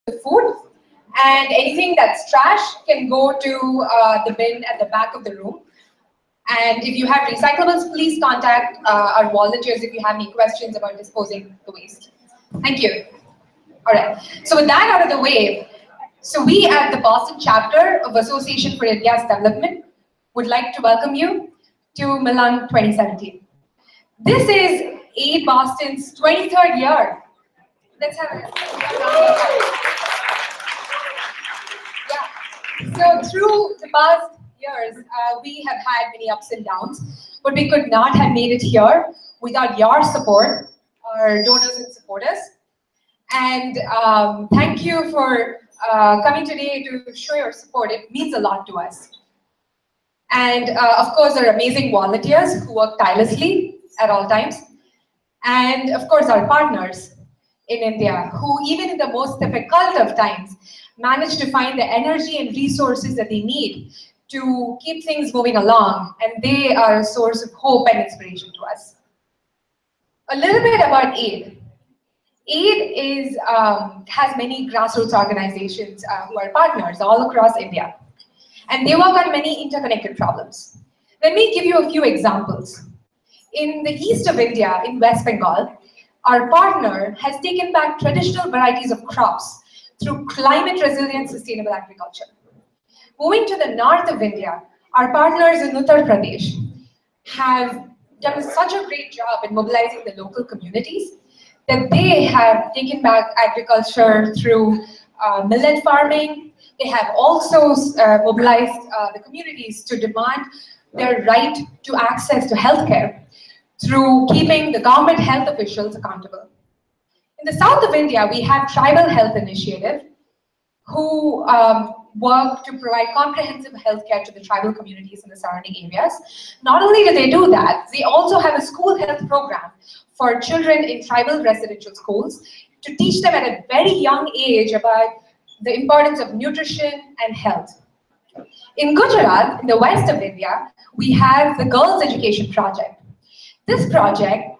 the food, and anything that's trash can go to the bin at the back of the room. And if you have recyclables, please contact our volunteers if you have any questions about disposing the waste. Thank you. All right, so with that out of the way, so we at the Boston chapter of Association for India's Development would like to welcome you to Milan 2017. This is Aid Boston's 23rd year. Let's have a round of applause. Yeah. So through the past years, we have had many ups and downs, but we could not have made it here without your support, our donors and supporters. And thank you for coming today to show your support. It means a lot to us. And of course, our amazing volunteers who work tirelessly at all times. And of course, our partners in India who, even in the most difficult of times, manage to find the energy and resources that they need to keep things moving along. And they are a source of hope and inspiration to us. A little bit about AID. AID has many grassroots organizations who are partners all across India. And they work on many interconnected problems. Let me give you a few examples. In the east of India, in West Bengal, our partner has taken back traditional varieties of crops through climate-resilient sustainable agriculture. Moving to the north of India, our partners in Uttar Pradesh have done such a great job in mobilizing the local communities that they have taken back agriculture through millet farming. They have also mobilized the communities to demand their right to access to healthcare through keeping the government health officials accountable. In the south of India, we have Tribal Health Initiative, who work to provide comprehensive healthcare to the tribal communities in the surrounding areas. Not only do they do that, they also have a school health program for children in tribal residential schools to teach them at a very young age about the importance of nutrition and health. In Gujarat, in the west of India, we have the Girls Education Project. This project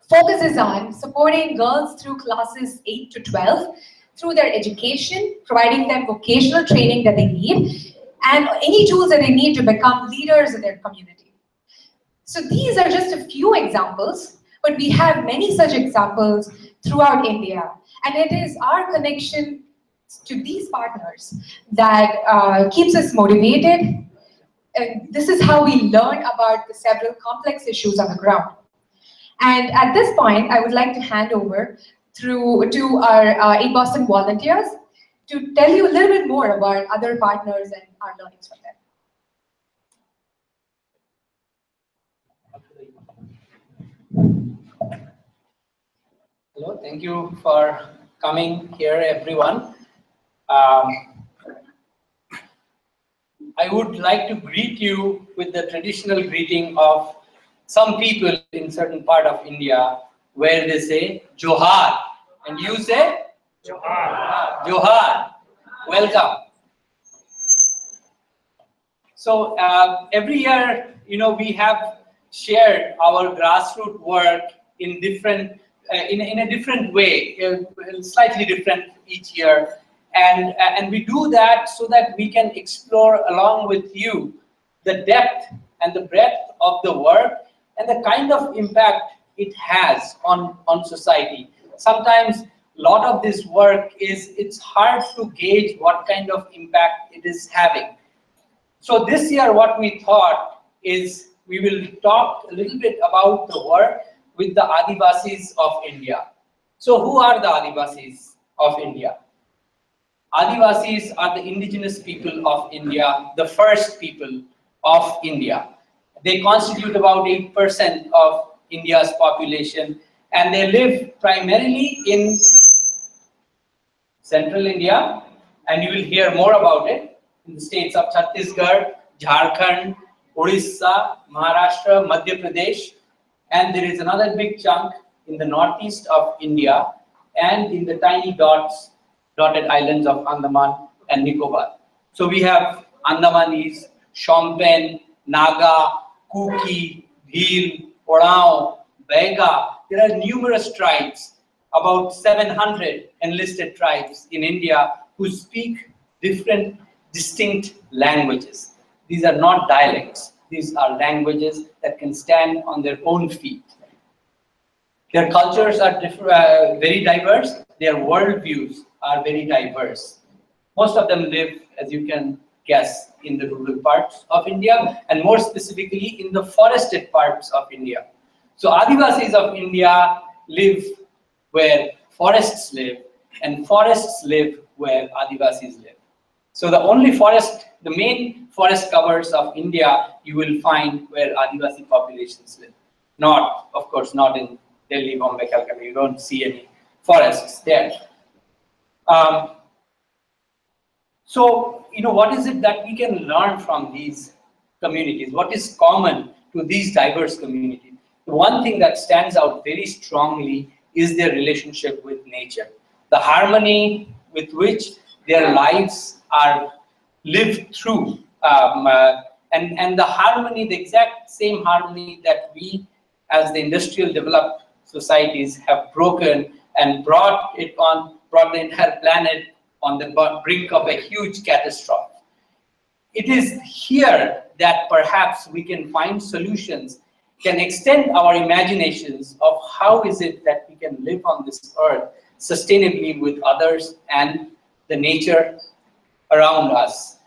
focuses on supporting girls through classes 8 to 12 through their education, providing them vocational training that they need, and any tools that they need to become leaders in their community. So these are just a few examples, but we have many such examples throughout India. And it is our connection to these partners that keeps us motivated. And this is how we learn about the several complex issues on the ground. And at this point, I would like to hand over to our Aid Boston volunteers to tell you a little bit more about other partners and our learnings from them. Hello, thank you for coming here, everyone. I would like to greet you with the traditional greeting of some people in certain part of India where they say Johar, and you say Johar. Johar. Welcome. So every year, we have shared our grassroots work in different, in a different way, slightly different each year, and we do that so that we can explore along with you the depth and the breadth of the work and the kind of impact it has on society. Sometimes a lot of this work it's hard to gauge what kind of impact it is having. So this year what we thought is we will talk a little bit about the work with the Adivasis of India. So who are the Adivasis of India? Adivasis are the indigenous people of India, the first people of India. They constitute about 8% of India's population, and they live primarily in central India, and you will hear more about it in the states of Chhattisgarh, Jharkhand, Orissa, Maharashtra, Madhya Pradesh, and there is another big chunk in the northeast of India and in the tiny dotted islands of Andaman and Nicobar. So we have Andamanese, Shompen, Naga, Kuki, Bhil, Orao, Bega. There are numerous tribes, about 700, enlisted tribes in India who speak different, distinct languages. These are not dialects. These are languages that can stand on their own feet. Their cultures are very diverse. Their worldviews are very diverse. Most of them live, as you can guess, in the rural parts of India, and more specifically in the forested parts of India. So Adivasis of India live where forests live, and forests live where Adivasis live. So the main forest covers of India you will find where Adivasi populations live. Not, of course, not in Delhi, Bombay, Calcutta. You don't see any forests there. So, what is it that we can learn from these communities? What is common to these diverse communities? The one thing that stands out very strongly is their relationship with nature. The harmony with which their lives are lived through. And the harmony, the exact same harmony that we, as the industrial developed societies, have broken and brought the entire planet on the brink of a huge catastrophe. It is here that perhaps we can find solutions, can extend our imaginations of how is it that we can live on this earth sustainably with others and the nature around us.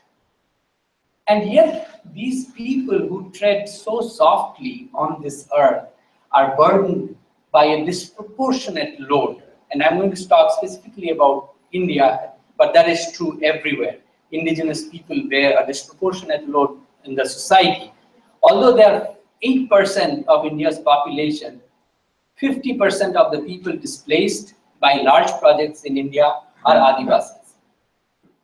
And yet, these people who tread so softly on this earth are burdened by a disproportionate load. And I'm going to talk specifically about India, but that is true everywhere. Indigenous people bear a disproportionate load in the society. Although they are 8% of India's population, 50% of the people displaced by large projects in India are Adivasis.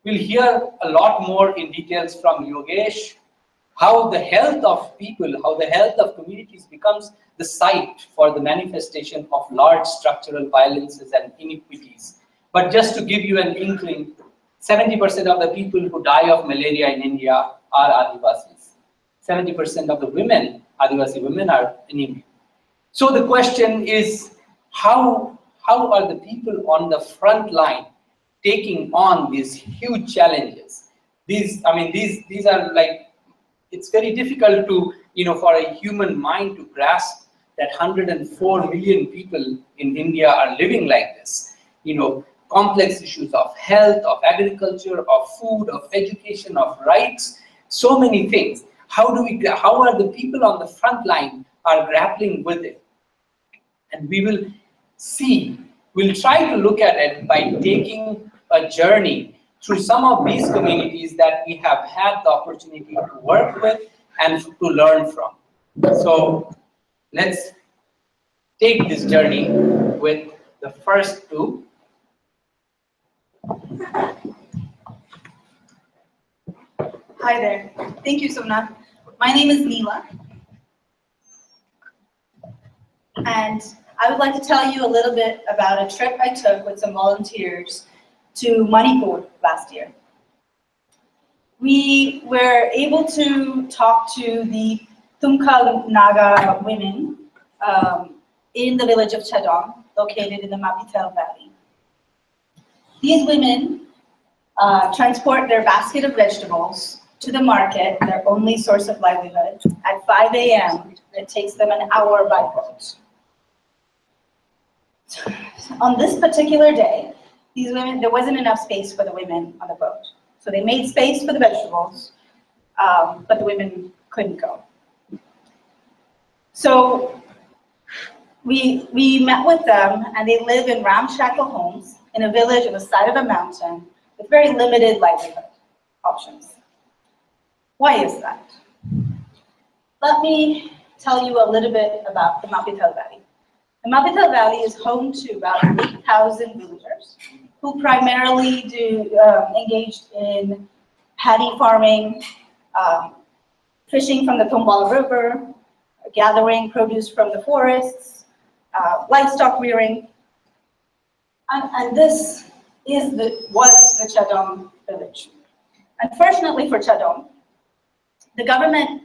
We'll hear a lot more in details from Yogesh, how the health of people, how the health of communities becomes the site for the manifestation of large structural violences and inequities. But just to give you an inkling, 70% of the people who die of malaria in India are Adivasis. 70% of the women, Adivasi women, are anemic. So the question is, how are the people on the front line taking on these huge challenges? These are like, it's very difficult to, for a human mind to grasp that 104 million people in India are living like this. Complex issues of health, of agriculture, of food, of education, of rights, so many things. How are the people on the front line are grappling with it? And we will see, we'll try to look at it by taking a journey through some of these communities that we have had the opportunity to work with and to learn from. So let's take this journey with the first two. Hi there. Thank you, Sona. My name is Neela. And I would like to tell you a little bit about a trip I took with some volunteers to Manipur last year. We were able to talk to the Tumkal Naga women in the village of Chadong, located in the Mapitel Valley. These women transport their basket of vegetables to the market, their only source of livelihood, at 5 a.m. It takes them an hour by boat. On this particular day, these women, there wasn't enough space for the women on the boat. So they made space for the vegetables, but the women couldn't go. So we met with them, and they live in ramshackle homes in a village on the side of a mountain with very limited livelihood options. Why is that? Let me tell you a little bit about the Mapitel Valley. The Mapitel Valley is home to about 8,000 villagers who primarily engaged in paddy farming, fishing from the Tombala River, gathering produce from the forests, livestock rearing, and this was the Chadong village. Unfortunately for Chadong, the government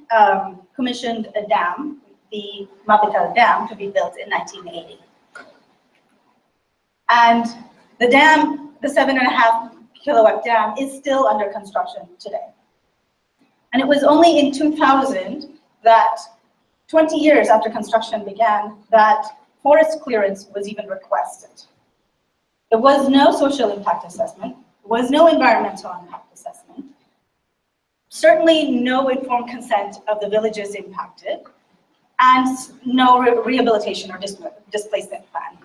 commissioned a dam, the Mapitel Dam, to be built in 1980. And The dam, the 7.5 kilowatt dam, is still under construction today. And it was only in 2000 that, 20 years after construction began, that forest clearance was even requested. There was no social impact assessment, there was no environmental impact assessment, certainly no informed consent of the villages impacted, and no rehabilitation or displacement plan.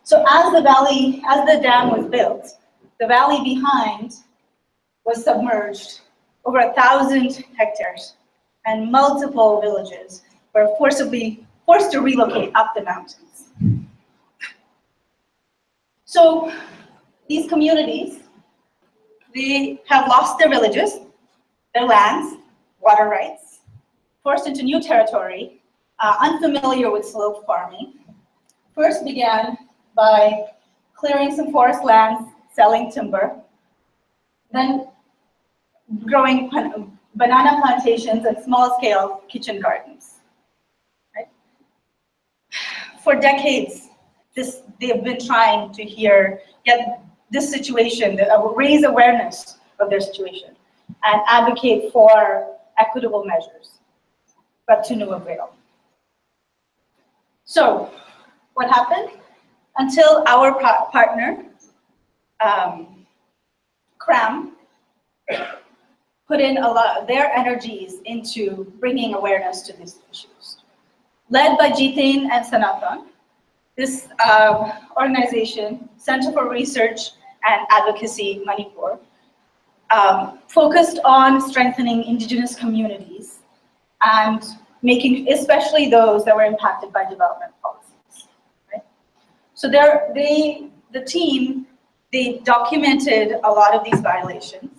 So as the dam was built, the valley behind was submerged. Over 1,000 hectares and multiple villages were forced to relocate up the mountains. So these communities, they have lost their villages, their lands, water rights, forced into new territory, unfamiliar with slope farming. First began by clearing some forest lands, selling timber, then growing banana plantations and small-scale kitchen gardens. Right? For decades, they've been trying to get this situation, raise awareness of their situation, and advocate for equitable measures, but to no avail. So, what happened? Until our partner, CRAM, put in a lot of their energies into bringing awareness to these issues. Led by Jitain and Sanatan, this organization, Center for Research and Advocacy, Manipur, focused on strengthening indigenous communities and making, especially those that were impacted by development policies. Right? So the team, they documented a lot of these violations.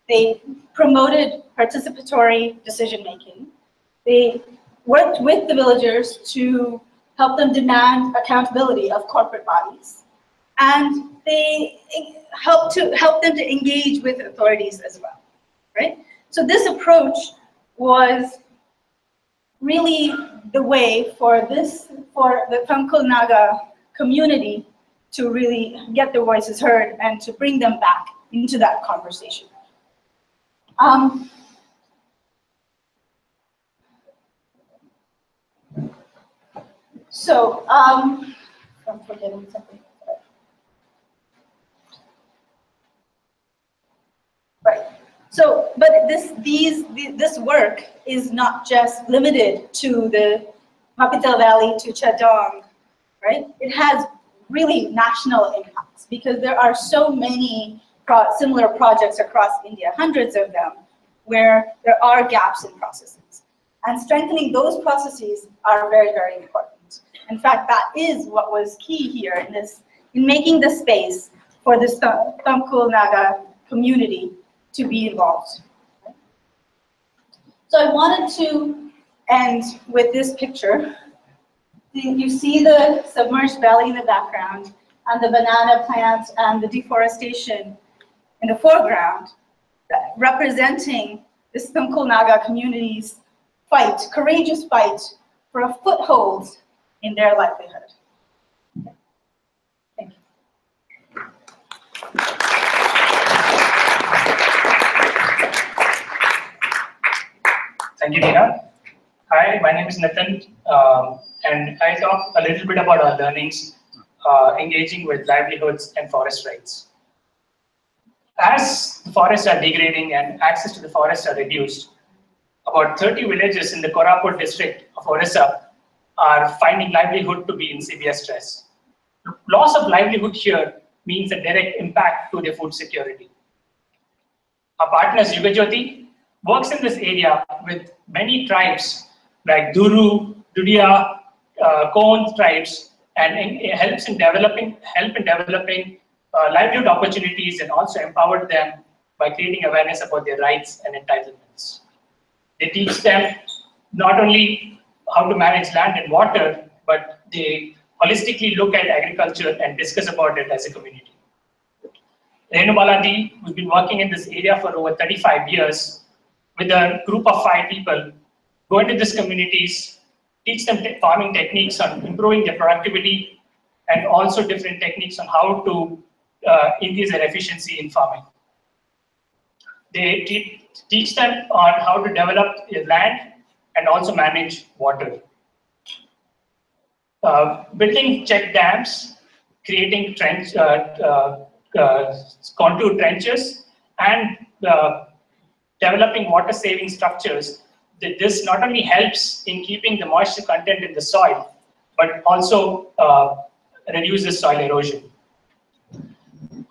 They promoted participatory decision-making. They worked with the villagers to help them demand accountability of corporate bodies. And they helped them to engage with authorities as well, right? So this approach was really the way for the Thamkul Naga community to really get their voices heard and to bring them back into that conversation. I'm forgetting something. Right. So, but this work is not just limited to the Mapital Valley, to Chadong, right? It has really national impacts because there are so many similar projects across India, hundreds of them, where there are gaps in processes. And strengthening those processes are very, very important. In fact, that is what was key here in making the space for this Thamkul Naga community to be involved. So I wanted to end with this picture. You see the submerged valley in the background, and the banana plant and the deforestation in the foreground, representing this Thamkul Naga community's fight, courageous fight for a foothold in their livelihood. Thank you. Thank you, Tina. Hi, my name is Nitin, and I talk a little bit about our learnings engaging with livelihoods and forest rights. As the forests are degrading and access to the forests are reduced, about 30 villages in the Koraput district of Orissa are finding livelihood to be in severe stress. Loss of livelihood here means a direct impact to their food security. Our partners, Yugajyoti, works in this area with many tribes like Duru, Dudia, Kond tribes, and help in developing livelihood opportunities and also empowered them by creating awareness about their rights and entitlements. They teach them not only how to manage land and water, but they holistically look at agriculture and discuss about it as a community. Renu Baladi, who's been working in this area for over 35 years, with a group of 5 people, go into these communities, teach them farming techniques on improving their productivity and also different techniques on how to increase their efficiency in farming. They teach them on how to develop their land and also manage water. Building check dams, creating contour trenches, and developing water-saving structures. This not only helps in keeping the moisture content in the soil, but also reduces soil erosion.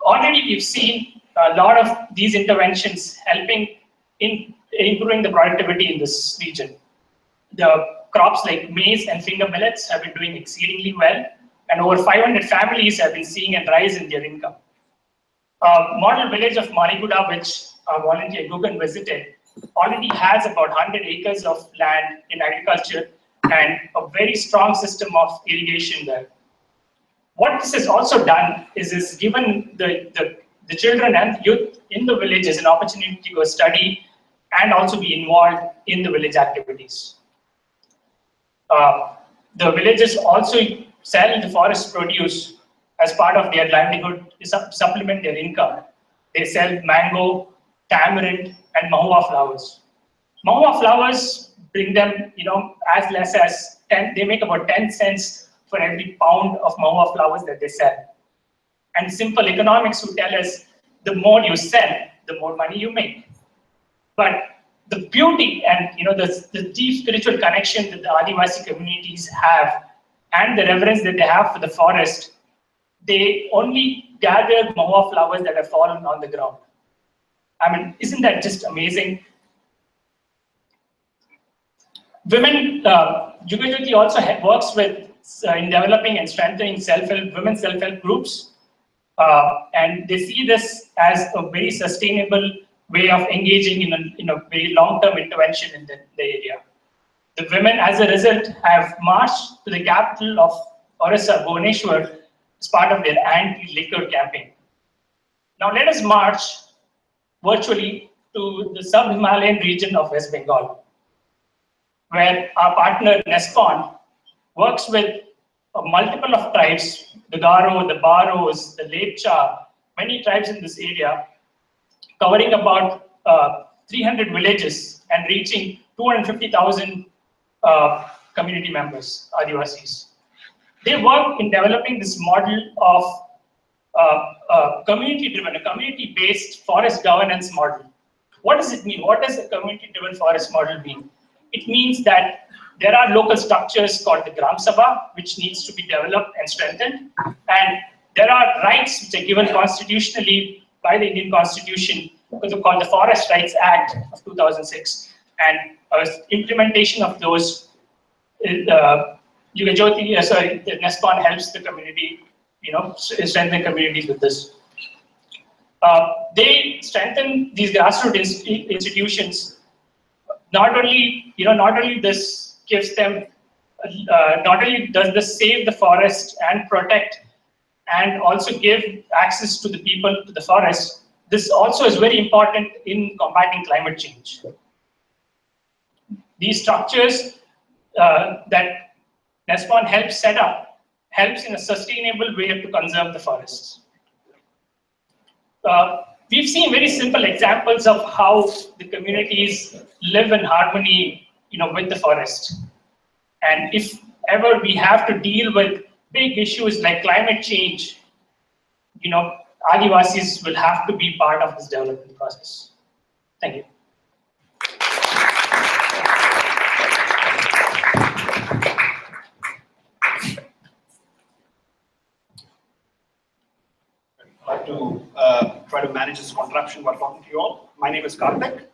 Already we've seen a lot of these interventions helping in improving the productivity in this region. The crops like maize and finger millets have been doing exceedingly well, and over 500 families have been seeing a rise in their income. Model village of Mariguda, which our volunteer Gugan visited, already has about 100 acres of land in agriculture and a very strong system of irrigation there. What this has also done is given the children and youth in the villages an opportunity to go study and also be involved in the village activities. The villages also sell the forest produce as part of their livelihood to supplement their income. They sell mango, tamarind, and mahua flowers. Mahua flowers bring them, as less as 10. They make about 10 cents for every pound of mahua flowers that they sell. And simple economics would tell us the more you sell, the more money you make. But the beauty and the deep spiritual connection that the Adivasi communities have and the reverence that they have for the forest, they only gather mahua flowers that have fallen on the ground. I mean, isn't that just amazing? Women, Yogesh also works with in developing and strengthening women self-help groups, and they see this as a very sustainable way of engaging in a very long-term intervention in the area. The women, as a result, have marched to the capital of Orissa, Bhubaneswar, as part of their anti-liquor campaign. Now let us march virtually to the sub-Himalayan region of West Bengal, where our partner Nespon works with a multiple of tribes, the Garo, the Baros, the Lepcha, many tribes in this area, covering about 300 villages and reaching 250,000 community members, Adivasis. They work in developing this model of community-driven, a community-based forest governance model. What does it mean? What does a community-driven forest model mean? It means that there are local structures called the Gram Sabha, which needs to be developed and strengthened. And there are rights which are given constitutionally by the Indian Constitution, called the Forest Rights Act of 2006. And implementation of those, Nespon helps the community, strengthen communities with this. They strengthen these grassroots institutions. Not only this gives them, not only does this save the forest and protect, and also give access to the people to the forest, this also is very important in combating climate change. These structures that Nespon helps set up helps in a sustainable way to conserve the forests. We've seen very simple examples of how the communities live in harmony, with the forest. And if ever we have to deal with big issues like climate change, Adivasis will have to be part of this development process. Thank you. I'd like to try to manage this contraption while talking to you all. My name is Karthik.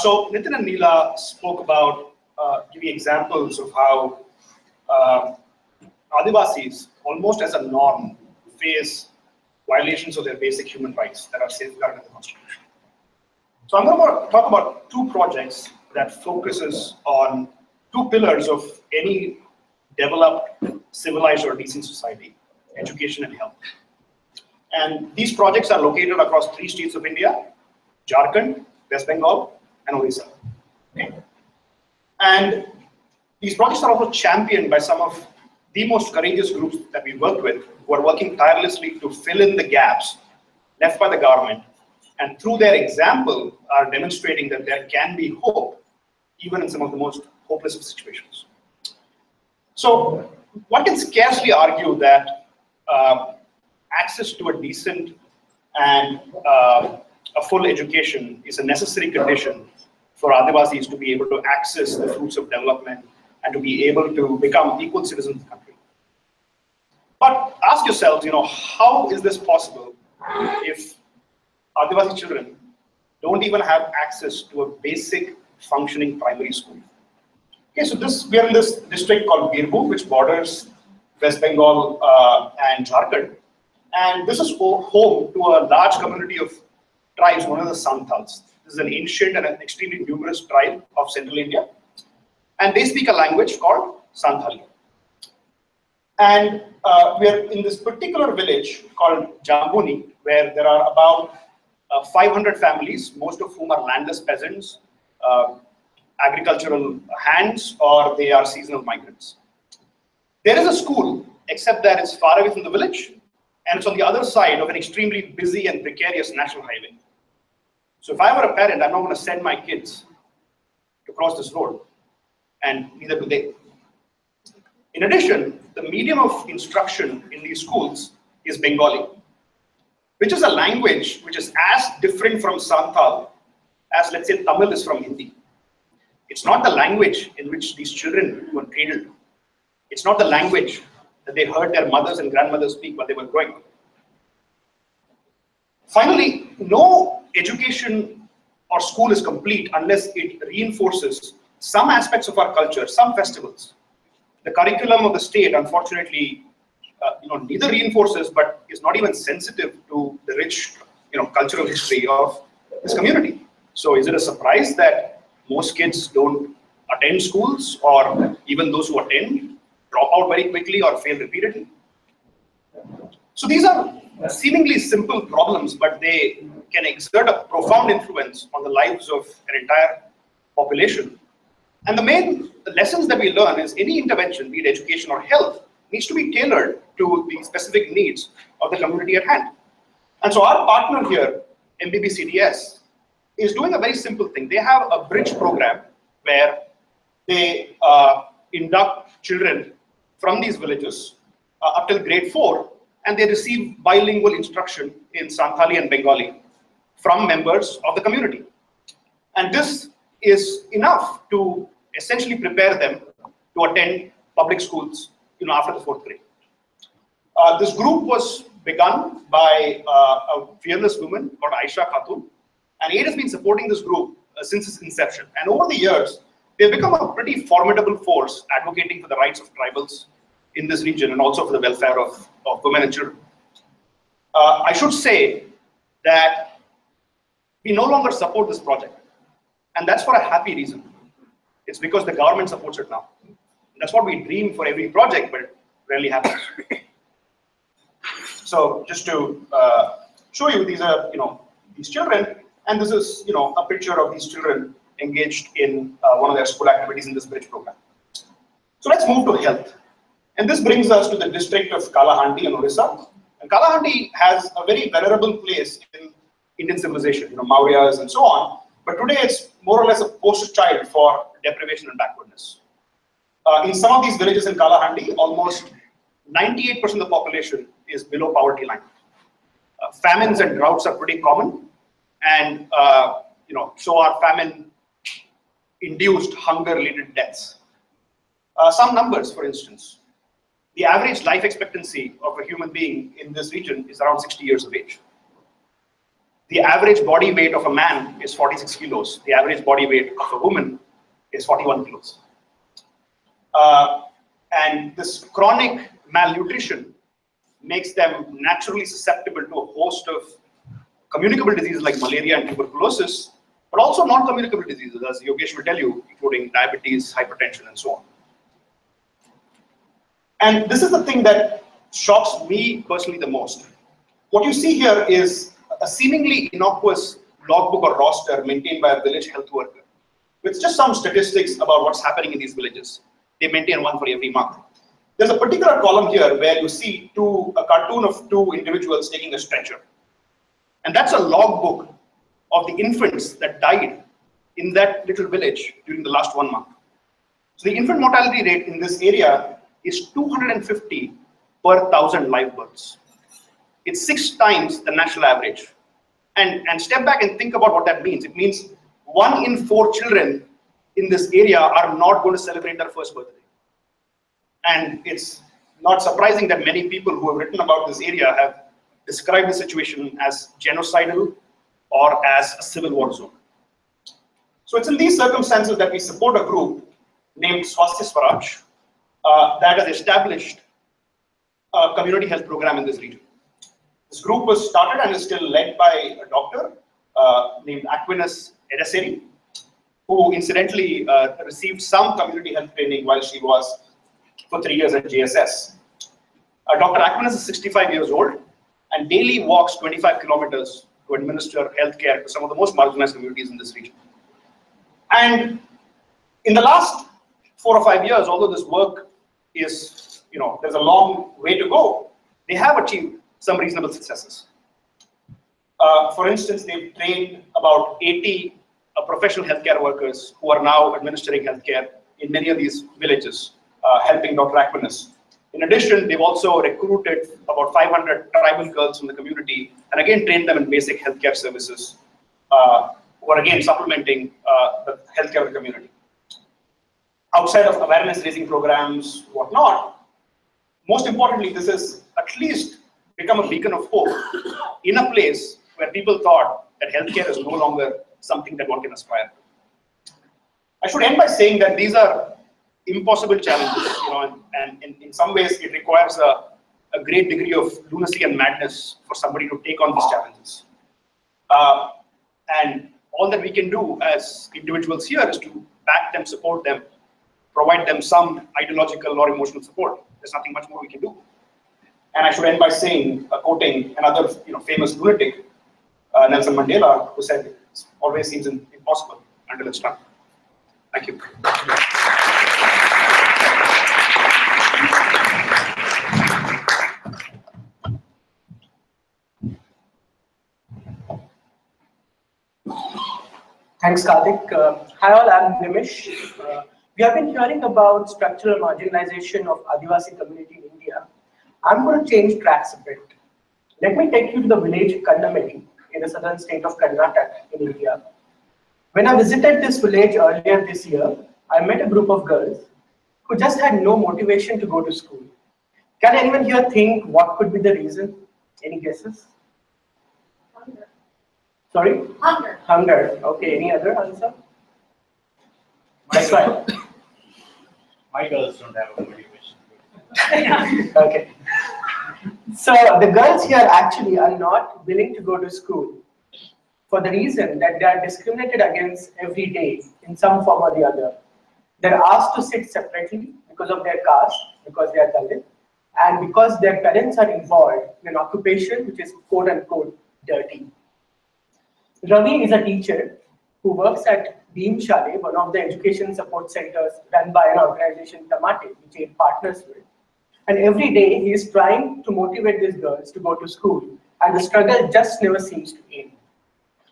So Nitin and Neela spoke about giving examples of how Adivasis, almost as a norm, face violations of their basic human rights that are safeguarded in the Constitution. So I'm going to talk about two projects that focuses on two pillars of any developed, civilized or decent society: education and health. And these projects are located across 3 states of India: Jharkhand, West Bengal, and Orissa. Okay? And these projects are also championed by some of the most courageous groups that we worked with, who are working tirelessly to fill in the gaps left by the government, and through their example are demonstrating that there can be hope even in some of the most hopeless of situations. So one can scarcely argue that access to a decent and a full education is a necessary condition for Adivasis to be able to access the fruits of development and to be able to become equal citizens of the country. But ask yourselves, how is this possible if Adivasi children don't even have access to a basic functioning primary school? Okay, so we are in this district called Birbhum, which borders West Bengal and Jharkhand. And this is home to a large community of tribes known as the Santals. This is an ancient and an extremely numerous tribe of central India. And they speak a language called Santhali. And we are in this particular village called Jambuni, where there are about 500 families, most of whom are landless peasants, agricultural hands, or they are seasonal migrants. There is a school, except that it's far away from the village, and it's on the other side of an extremely busy and precarious national highway. So if I were a parent, I'm not going to send my kids to cross this road, and neither do they. In addition, the medium of instruction in these schools is Bengali, which is a language which is as different from Santhal as, let's say, Tamil is from Hindi. It's not the language in which these children were cradled. It's not the language that they heard their mothers and grandmothers speak while they were growing up. Finally, no education or school is complete unless it reinforces some aspects of our culture, some festivals. The curriculum of the state, unfortunately, neither reinforces but is not even sensitive to the rich, cultural history of this community. So, is it a surprise that most kids don't attend schools, or even those who attend drop out very quickly or fail repeatedly? So these are seemingly simple problems, but they can exert a profound influence on the lives of an entire population. And the lessons that we learn is any intervention, be it education or health, needs to be tailored to the specific needs of the community at hand. And so our partner here, MBBCDS, is doing a very simple thing. They have a bridge program where they induct children from these villages up till grade 4, and they receive bilingual instruction in Santhali and Bengali from members of the community. And this is enough to essentially prepare them to attend public schools after the 4th grade. This group was begun by a fearless woman called Aisha Khatun, and AID has been supporting this group since its inception. And over the years, they've become a pretty formidable force advocating for the rights of tribals in this region and also for the welfare of women and children. I should say that we no longer support this project, and that's for a happy reason. It's because the government supports it now. That's what we dream for every project, but it rarely happens. So just to show you, these are these children, and this is a picture of these children engaged in one of their school activities in this bridge program. So let's move to health. And this brings us to the district of Kalahandi in Orissa. And Kalahandi has a very venerable place in Indian civilization, Mauryas and so on. But today it's more or less a poster child for deprivation and backwardness. In some of these villages in Kalahandi, almost 98% of the population is below poverty line. Famines and droughts are pretty common, and so are famine-induced hunger-related deaths. Some numbers, for instance. The average life expectancy of a human being in this region is around 60 years of age. The average body weight of a man is 46 kilos. The average body weight of a woman is 41 kilos. And this chronic malnutrition makes them naturally susceptible to a host of communicable diseases like malaria and tuberculosis, but also non-communicable diseases, as Yogesh will tell you, including diabetes, hypertension, and so on. And this is the thing that shocks me personally the most. What you see here is a seemingly innocuous logbook or roster maintained by a village health worker, with just some statistics about what's happening in these villages. They maintain one for every month. There's a particular column here where you see a cartoon of two individuals taking a stretcher. And that's a logbook of the infants that died in that little village during the last 1 month. So the infant mortality rate in this area is 250 per 1,000 live births. It's 6 times the national average. And step back and think about what that means. It means 1 in 4 children in this area are not going to celebrate their first birthday. And it's not surprising that many people who have written about this area have described the situation as genocidal or as a civil war zone. So it's in these circumstances that we support a group named Swasthya Swaraj that has established a community health program in this region. This group was started and is still led by a doctor named Aquinas Edaseri, who incidentally received some community health training while she was for 3 years at JSS. Dr. Aquinas is 65 years old and daily walks 25 kilometers to administer healthcare to some of the most marginalized communities in this region. And in the last 4 or 5 years, although this work is, there's a long way to go, they have achieved some reasonable successes. For instance, they've trained about 80 professional healthcare workers who are now administering healthcare in many of these villages, helping Dr. Aquinas. In addition, they've also recruited about 500 tribal girls from the community and again trained them in basic healthcare services, who are again supplementing the healthcare of the community. Outside of awareness-raising programs, whatnot, most importantly, this has at least become a beacon of hope in a place where people thought that healthcare is no longer something that one can aspire to. I should end by saying that these are impossible challenges, and in some ways it requires a great degree of lunacy and madness for somebody to take on these challenges. And all that we can do as individuals here is to back them, support them, provide them some ideological or emotional support. There's nothing much more we can do. And I should end by saying, quoting another famous lunatic, Nelson Mandela, who said, "It always seems impossible until it's done." Thank you. Thanks, Karthik. Hi all, I'm Nimish. We have been hearing about structural marginalization of Adivasi community in India. I'm going to change tracks a bit. Let me take you to the village Kandameli in the southern state of Karnataka in India. When I visited this village earlier this year, I met a group of girls who just had no motivation to go to school. Can anyone here think what could be the reason? Any guesses? Hunger. Sorry? Hunger. Hunger. Okay, any other answer? That's right. My girls don't have a motivation. Okay. So the girls here actually are not willing to go to school for the reason that they are discriminated against every day in some form or the other. They're asked to sit separately because of their caste, because they are Dalit, and because their parents are involved in an occupation which is quote unquote dirty. Ravi is a teacher who works at Beam Shale, one of the education support centers run by an organization, Tamate, which he partners with. And every day he is trying to motivate these girls to go to school, and the struggle just never seems to end.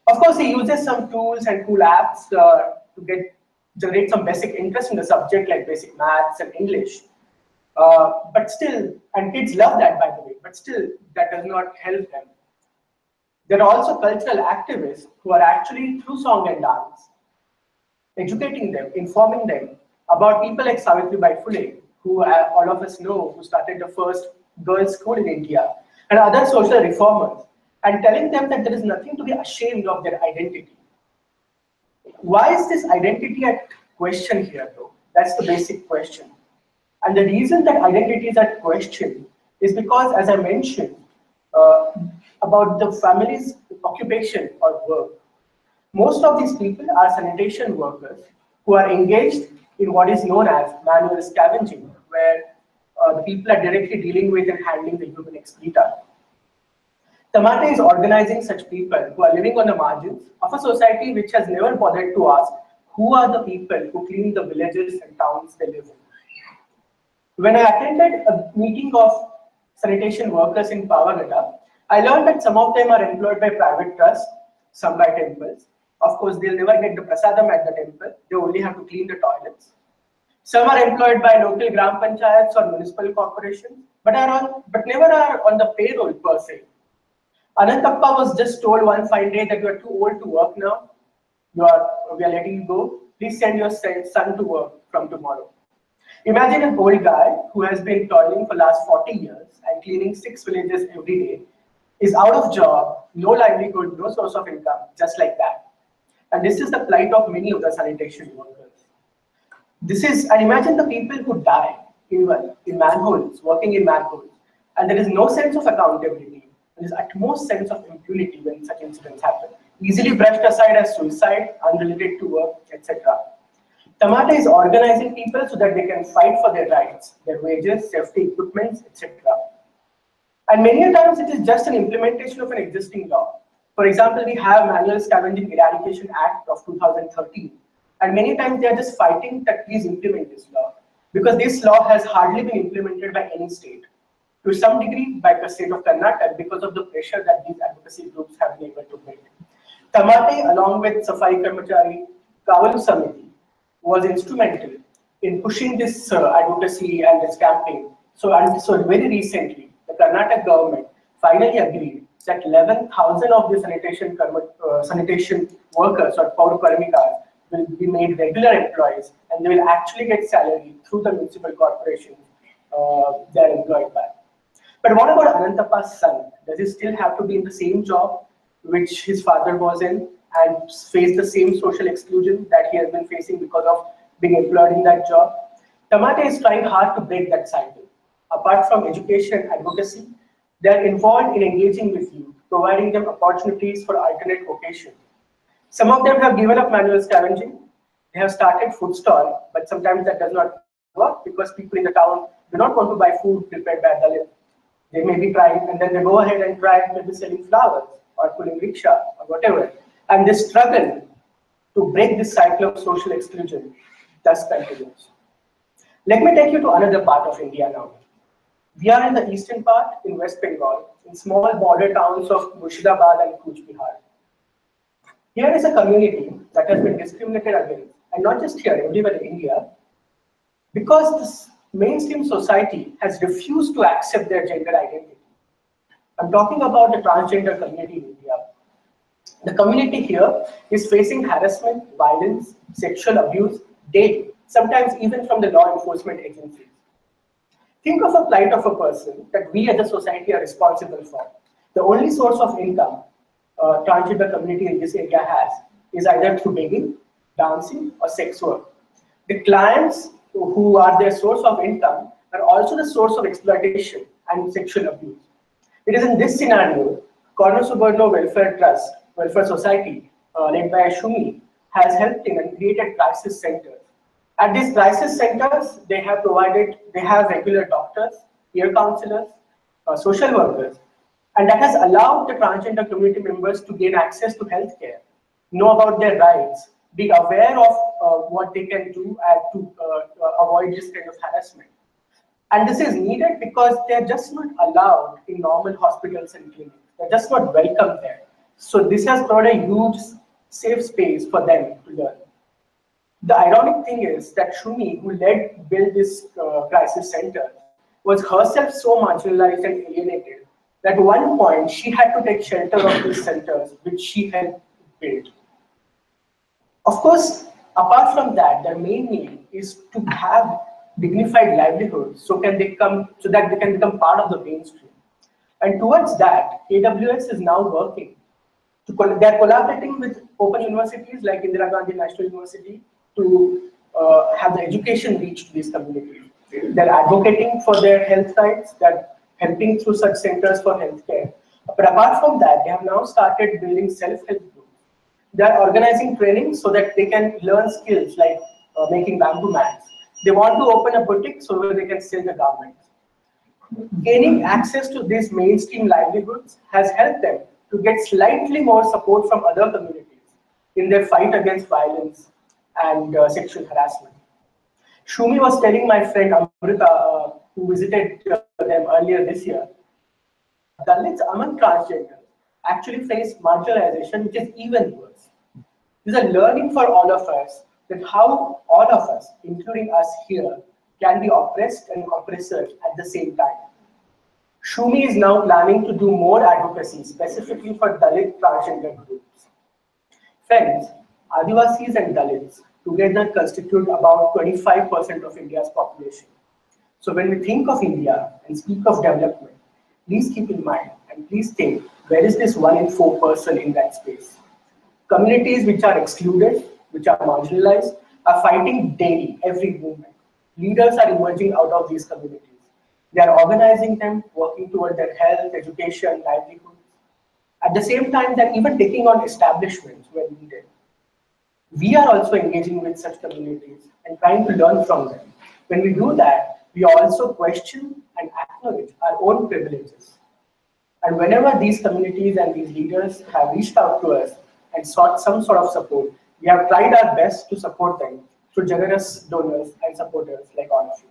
Of course, he uses some tools and cool apps to generate some basic interest in the subject, like basic maths and English. But still, and kids love that, by the way, but still, that does not help them. There are also cultural activists who are actually, through song and dance, educating them, informing them about people like Savitribai Phule, who all of us know, who started the first girls' school in India, and other social reformers, and telling them that there is nothing to be ashamed of their identity. Why is this identity at question here, though? That's the basic question. And the reason that identity is at question is because, as I mentioned, about the family's occupation or work. Most of these people are sanitation workers who are engaged in what is known as manual scavenging, where the people are directly dealing with and handling the human excreta. Tamate is organizing such people who are living on the margins of a society which has never bothered to ask who are the people who clean the villages and towns they live in. When I attended a meeting of sanitation workers in Pavagata, I learned that some of them are employed by private trusts, some by temples. Of course, they'll never get the prasadam at the temple. They only have to clean the toilets. Some are employed by local gram panchayats or municipal corporations, but never are on the payroll per se. Anantappa was just told one fine day that you are too old to work now. We are letting you go. Please send your son to work from tomorrow. Imagine an old guy who has been toiling for the last 40 years and cleaning 6 villages every day, is out of job, no livelihood, no source of income, just like that. And this is the plight of many of the sanitation workers. And imagine the people who die in manholes, working in manholes, and there is no sense of accountability. There is utmost sense of impunity when such incidents happen. Easily brushed aside as suicide, unrelated to work, etc. Tamata is organizing people so that they can fight for their rights, their wages, safety equipments, etc. And many a times it is just an implementation of an existing law. For example, we have Manual Scavenging Eradication Act of 2013. And many times they are just fighting that please implement this law. Because this law has hardly been implemented by any state. To some degree by the state of Karnataka because of the pressure that these advocacy groups have been able to make. Tamate, along with Safai Karmachari, Kavalu Samiti, was instrumental in pushing this advocacy and this campaign. So very recently, the Karnataka government finally agreed that 11,000 of the sanitation workers or Paur Karmikas will be made regular employees and they will actually get salary through the municipal corporations they are employed by. But what about Anantappa's son? Does he still have to be in the same job which his father was in and face the same social exclusion that he has been facing because of being employed in that job? Tamate is trying hard to break that cycle. Apart from education and advocacy, they are involved in engaging with youth, providing them opportunities for alternate vocation. Some of them have given up manual scavenging. They have started food stall, but sometimes that does not work because people in the town do not want to buy food prepared by Dalit. They may be trying, and then they go ahead and try maybe selling flowers or pulling rickshaw or whatever. And this struggle to break this cycle of social exclusion thus continues. Let me take you to another part of India now. We are in the eastern part in West Bengal, in small border towns of Murshidabad and Cooch Behar. Here is a community that has been discriminated against, and not just here, everywhere in India, because this mainstream society has refused to accept their gender identity. I'm talking about the transgender community in India. The community here is facing harassment, violence, sexual abuse daily, sometimes even from the law enforcement agencies. Think of a plight of a person that we as a society are responsible for. The only source of income transgender community in this area has is either through begging, dancing, or sex work. The clients who are their source of income are also the source of exploitation and sexual abuse. It is in this scenario, Corner Suburno Welfare Society, led by Shumi, has helped in and created crisis centers. At these crisis centers, they have regular doctors, peer counselors, social workers, and that has allowed the transgender community members to gain access to healthcare, know about their rights, be aware of what they can do to avoid this kind of harassment. And this is needed because they're just not allowed in normal hospitals and clinics. They're just not welcome there. So this has provided a huge safe space for them to learn. The ironic thing is that Shumi, who built this crisis center, was herself so marginalized and alienated that at one point she had to take shelter of these centers which she had built. Of course, apart from that, their main need is to have dignified livelihoods so that they can become part of the mainstream. And towards that, AWS is now working. They're collaborating with open universities like Indira Gandhi National University to have the education reach to these communities. They're advocating for their health rights, they're helping through such centers for healthcare. But apart from that, they have now started building self-help groups. They're organizing training so that they can learn skills like making bamboo mats. They want to open a boutique so that they can sell the garments. Gaining access to these mainstream livelihoods has helped them to get slightly more support from other communities in their fight against violence and sexual harassment. Shumi was telling my friend Amrita, who visited them earlier this year, Dalits among transgender actually face marginalization, which is even worse. This is a learning for all of us that how all of us, including us here, can be oppressed and oppressors at the same time. Shumi is now planning to do more advocacy, specifically for Dalit transgender groups. Friends, Adivasis and Dalits together constitute about 25% of India's population. So when we think of India and speak of development, please keep in mind and please think, where is this 1 in 4 person in that space? Communities which are excluded, which are marginalized, are fighting daily, every movement. Leaders are emerging out of these communities. They are organizing them, working toward their health, education, livelihoods. At the same time, they're even taking on establishments where needed. We are also engaging with such communities and trying to learn from them. When we do that, we also question and acknowledge our own privileges. And whenever these communities and these leaders have reached out to us and sought some sort of support, we have tried our best to support them through generous donors and supporters like all of you.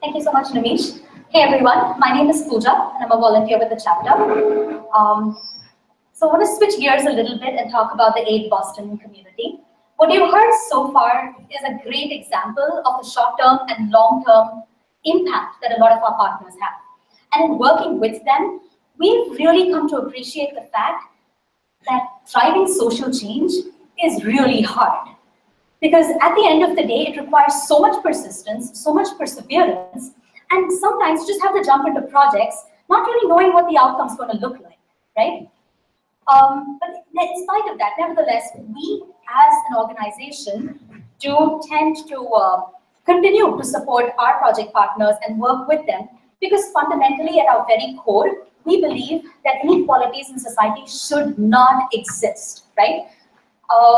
Thank you so much, Nimish. Hey everyone, my name is Pooja and I'm a volunteer with the chapter. So I want to switch gears a little bit and talk about the Aid Boston community. What you've heard so far is a great example of the short-term and long-term impact that a lot of our partners have. And in working with them, we've really come to appreciate the fact that driving social change is really hard. Because at the end of the day, it requires so much persistence, so much perseverance, and sometimes just have to jump into projects, not really knowing what the outcome's going to look like, right? But in spite of that, nevertheless, we as an organization do tend to continue to support our project partners and work with them, because fundamentally at our very core, we believe that inequalities in society should not exist, right?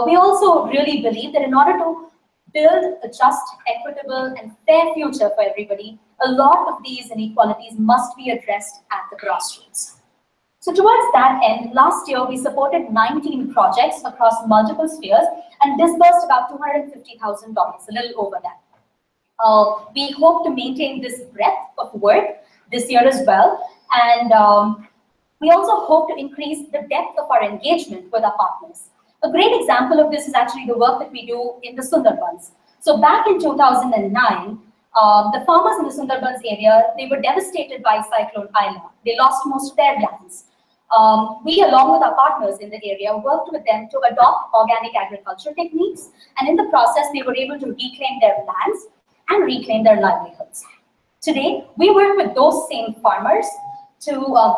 We also really believe that in order to build a just, equitable, and fair future for everybody, a lot of these inequalities must be addressed at the grassroots. So towards that end, last year we supported 19 projects across multiple spheres and disbursed about $250,000, a little over that. We hope to maintain this breadth of work this year as well, and we also hope to increase the depth of our engagement with our partners. A great example of this is actually the work that we do in the Sundarbans. So back in 2009, the farmers in the Sundarbans area, they were devastated by Cyclone Aila. They lost most of their lands. We, along with our partners in the area, worked with them to adopt organic agriculture techniques, and in the process, they were able to reclaim their lands and reclaim their livelihoods. Today, we work with those same farmers to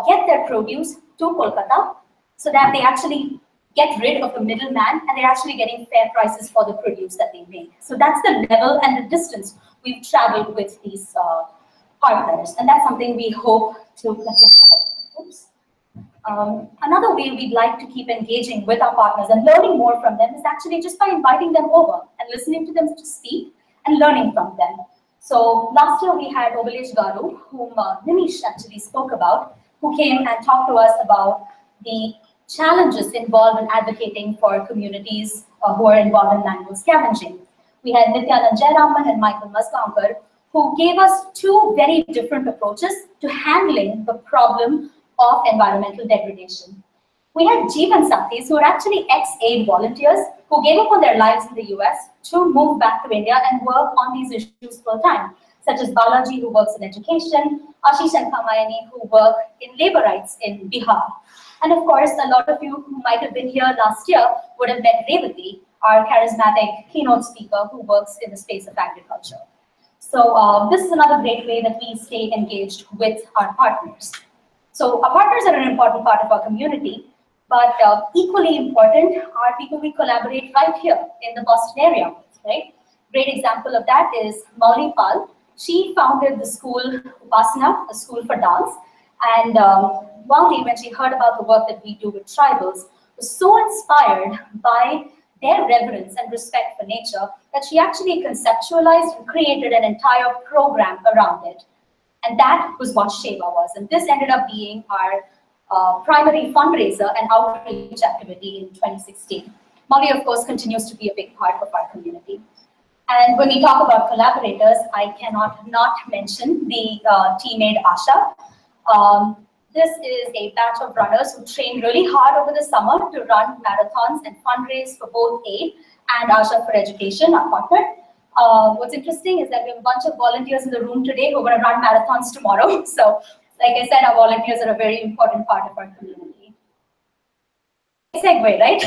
get their produce to Kolkata so that they actually get rid of the middleman and they're actually getting fair prices for the produce that they make. So that's the level and the distance we've traveled with these partners, and that's something we hope to, oops. Another way we'd like to keep engaging with our partners and learning more from them is actually just by inviting them over and listening to them to speak and learning from them. So last year we had Yogesh Garu, whom Nimish actually spoke about, who came and talked to us about the challenges involved in advocating for communities who are involved in manual scavenging. We had Nityanand Jayaraman and Michael Masgaonkar, who gave us two very different approaches to handling the problem of environmental degradation. We had Jeevan Sathis, who are actually ex-aid volunteers who gave up on their lives in the US to move back to India and work on these issues full time, such as Balaji, who works in education, Ashish and Kamayani, who work in labor rights in Bihar. And of course, a lot of you who might have been here last year would have met Revati, our charismatic keynote speaker who works in the space of agriculture. So this is another great way that we stay engaged with our partners. So our partners are an important part of our community, but equally important are people we collaborate right here in the Boston area with, right? Great example of that is Mauli Pal. She founded the school Upasana, a school for dance, and Mauli, when she heard about the work that we do with tribals, was so inspired by their reverence and respect for nature that she actually conceptualized and created an entire program around it. And that was what Sheva was. And this ended up being our primary fundraiser and outreach activity in 2016. Molly, of course, continues to be a big part of our community. And when we talk about collaborators, I cannot not mention the teammate Asha. This is a batch of runners who trained really hard over the summer to run marathons and fundraise for both AID and Asha for Education, our partner. What's interesting is that we have a bunch of volunteers in the room today who are going to run marathons tomorrow. So, like I said, our volunteers are a very important part of our community. Segue, right?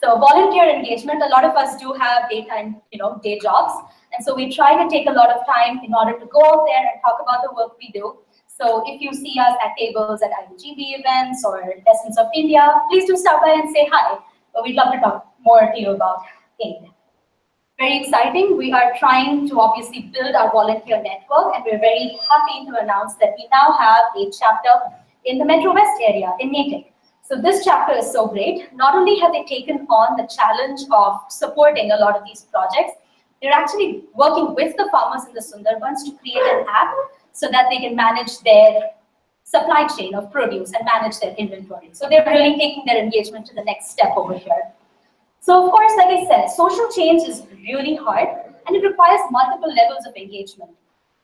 So, volunteer engagement. A lot of us do have daytime, day jobs, and so we try to take a lot of time in order to go out there and talk about the work we do. So if you see us at tables at IUGB events or Essence of India, please do stop by and say hi. But we'd love to talk more to you about AID. Very exciting. We are trying to obviously build our volunteer network, and we're very happy to announce that we now have a chapter in the Metro West area in Natick. So this chapter is so great. Not only have they taken on the challenge of supporting a lot of these projects, they're actually working with the farmers in the Sundarbans to create an app so that they can manage their supply chain of produce and manage their inventory. So they're really taking their engagement to the next step over here. So of course, like I said, social change is really hard and it requires multiple levels of engagement.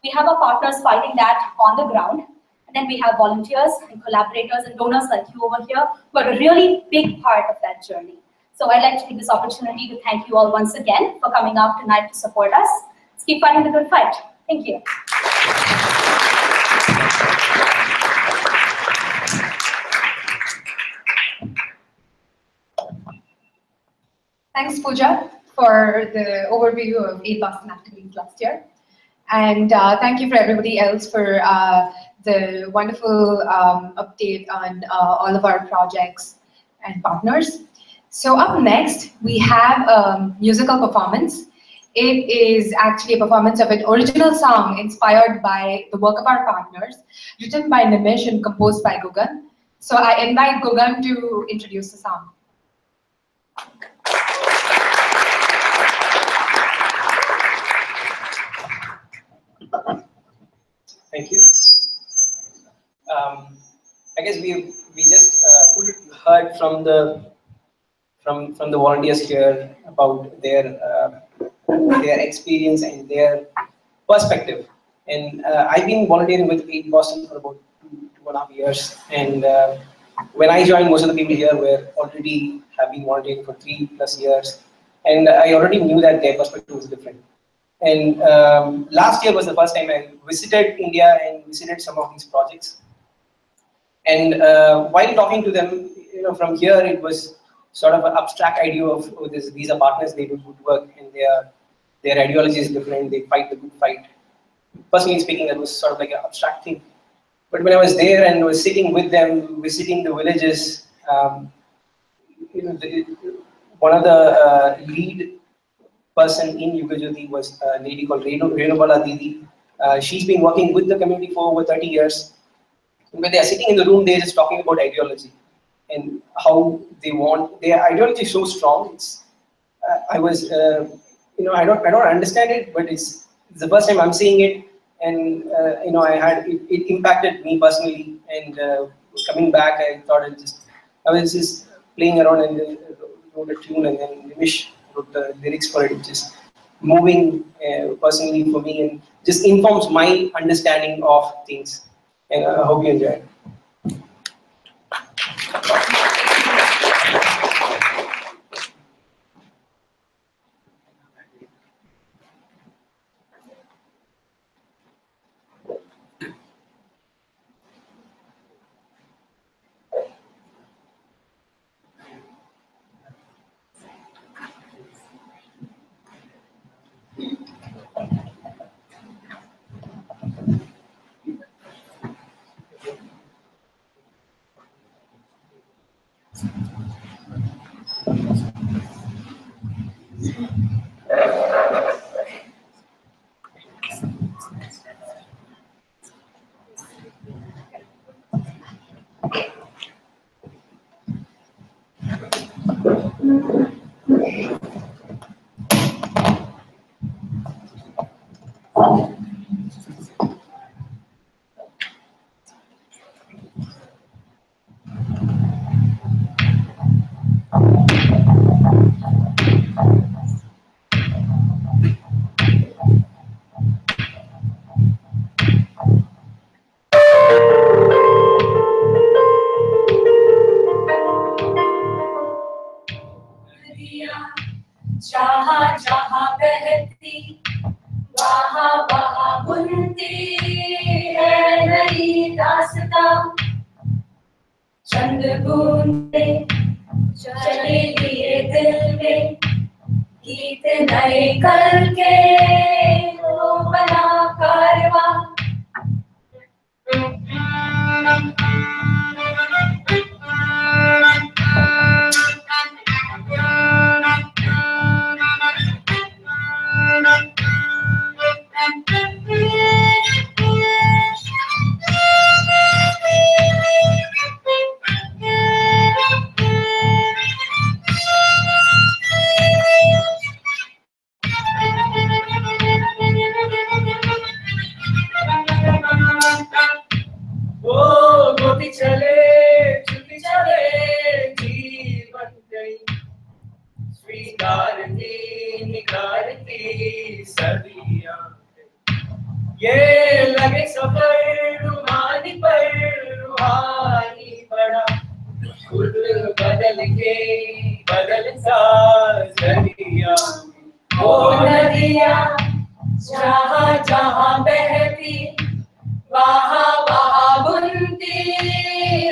We have our partners fighting that on the ground, and then we have volunteers and collaborators and donors like you over here who are a really big part of that journey. So I'd like to take this opportunity to thank you all once again for coming out tonight to support us. Let's keep fighting the good fight. Thank you. Thanks, Pooja, for the overview of AID Boston activities last year. And thank you for everybody else for the wonderful update on all of our projects and partners. So up next, we have a musical performance. It is actually a performance of an original song inspired by the work of our partners, written by Nimish and composed by Gugan. So I invite Gugan to introduce the song. Thank you. I guess we just heard from the volunteers here about their experience and their perspective. And I've been volunteering with AID Boston for about 2.5 years. And when I joined, most of the people here were already have been volunteering for 3+ years. And I already knew that their perspective was different. And last year was the first time I visited India and visited some of these projects. And while talking to them, from here it was sort of an abstract idea of these are partners, they do good work, and their ideology is different, they fight the good fight. Personally speaking, that was sort of like an abstract thing. But when I was there and was sitting with them, visiting the villages, one of the lead person in Yugajyoti was a lady called Renubala Didi. She's been working with the community for over 30 years. When they are sitting in the room, they're just talking about ideology and how they want their ideology is so strong. It's I was I don't understand it, but it's the first time I'm seeing it, and it impacted me personally. And coming back, I thought I was just playing around and then wrote a tune, and then Nimish wrote the lyrics for it, which is moving personally for me and just informs my understanding of things. And I hope you enjoy it. जहाँ जहाँ बहती वहाँ वहाँ बुनती है नई दास्तां। चंद बूंदे चले लिए दिल में गीत नए करके वो बना कारवां। चुपी चले जीवन गई स्वीकारती निकारती सदियां। ये लगे सफर रूहानी पर रूहानी बड़ा खुद बदल के बदल सा जरिया। वो नदियाँ जहाँ जहाँ बहती वहाँ वहाँ बुनती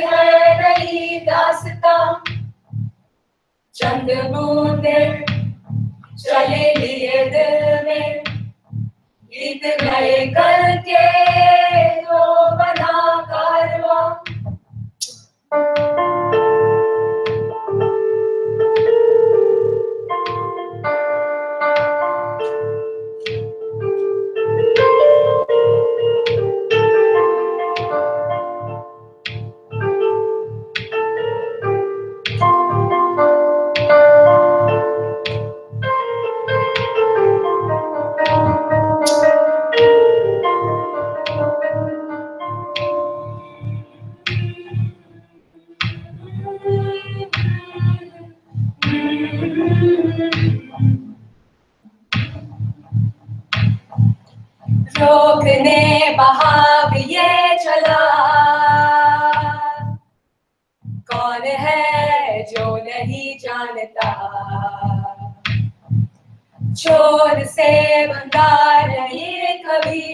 है नई दास्तां। चंद बूंदे चले लिए दिल में गीत नए करके वो बना कारवां। रोकने बहाव ये चला कौन है जो नहीं जानता। चोर से बंदा नहीं कभी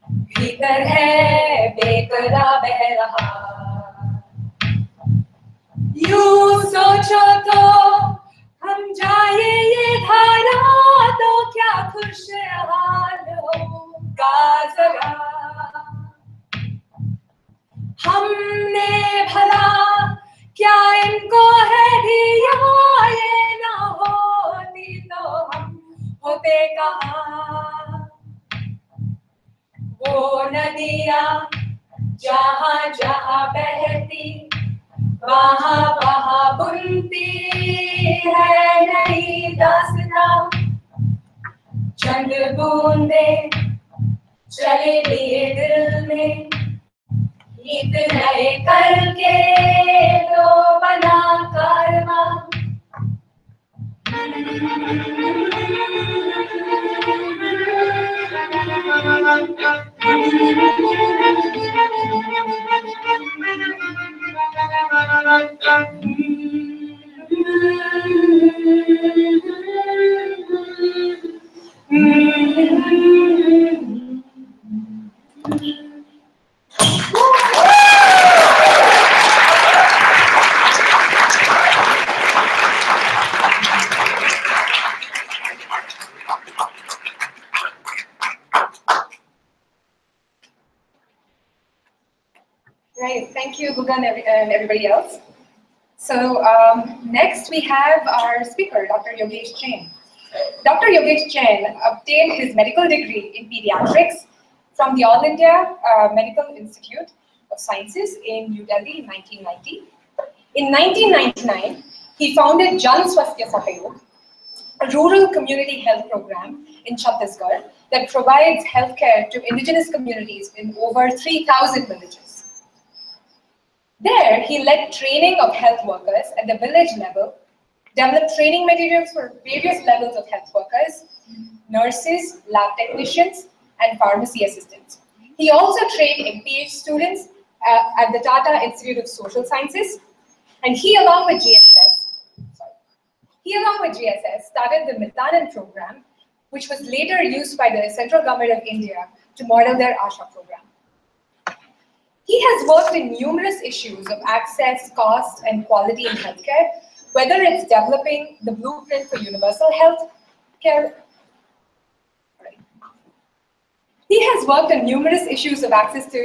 भीतर है बेकरा बह रहा। यूं सोचो तो हम जाए ये धारा तो क्या खुशहाल होगा जरा। हमने भला क्या इनको है दिया ये ना होती तो हम होते कहाँ। वो नदियाँ जहाँ जहाँ बहती वहाँ वहाँ बुनती है नई दास्तां। चंद बूंदे चले लिए दिल में गीत नए करके तो बना कारवां। Right, thank you, Gugan, and everybody else. So next we have our speaker, Dr. Yogesh Jain. Dr. Yogesh Jain obtained his medical degree in pediatrics from the All India Medical Institute of Sciences in New Delhi in 1990. In 1999, he founded Jan Swasthya Sahayog, a rural community health program in Chhattisgarh that provides healthcare to indigenous communities in over 3,000 villages. There, he led training of health workers at the village level, developed training materials for various levels of health workers, nurses, lab technicians, and pharmacy assistants. He also trained MPH students at the Tata Institute of Social Sciences, and he, along with GSS, He, along with GSS, started the Milan program, which was later used by the central government of India to model their ASHA program. He has worked in numerous issues of access, cost, and quality in healthcare, whether it's developing the blueprint for universal health care. He has worked on numerous issues of access,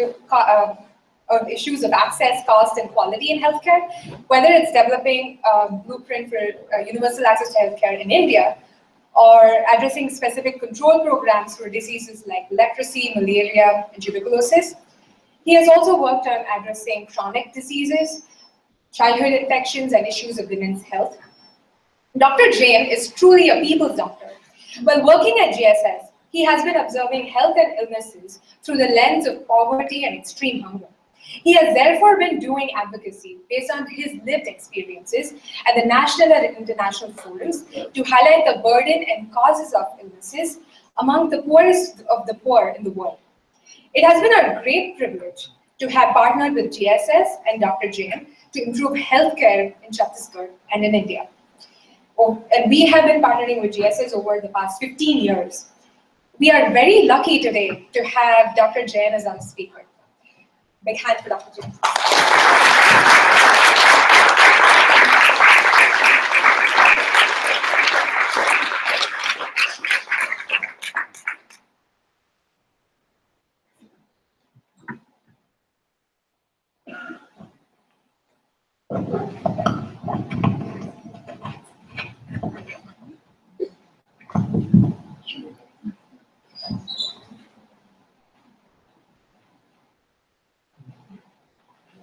cost, and quality in healthcare, whether it's developing a blueprint for universal access to healthcare in India, or addressing specific control programs for diseases like leprosy, malaria, and tuberculosis. He has also worked on addressing chronic diseases, childhood infections, and issues of women's health. Dr. Jain is truly a people's doctor. While working at GSS, he has been observing health and illnesses through the lens of poverty and extreme hunger. He has therefore been doing advocacy based on his lived experiences at the national and international forums to highlight the burden and causes of illnesses among the poorest of the poor in the world. It has been a great privilege to have partnered with GSS and Dr. Jain to improve healthcare in Chhattisgarh and in India. And we have been partnering with GSS over the past 15 years. We are very lucky today to have Dr. Jain as our speaker. Big hand for Dr. Jain.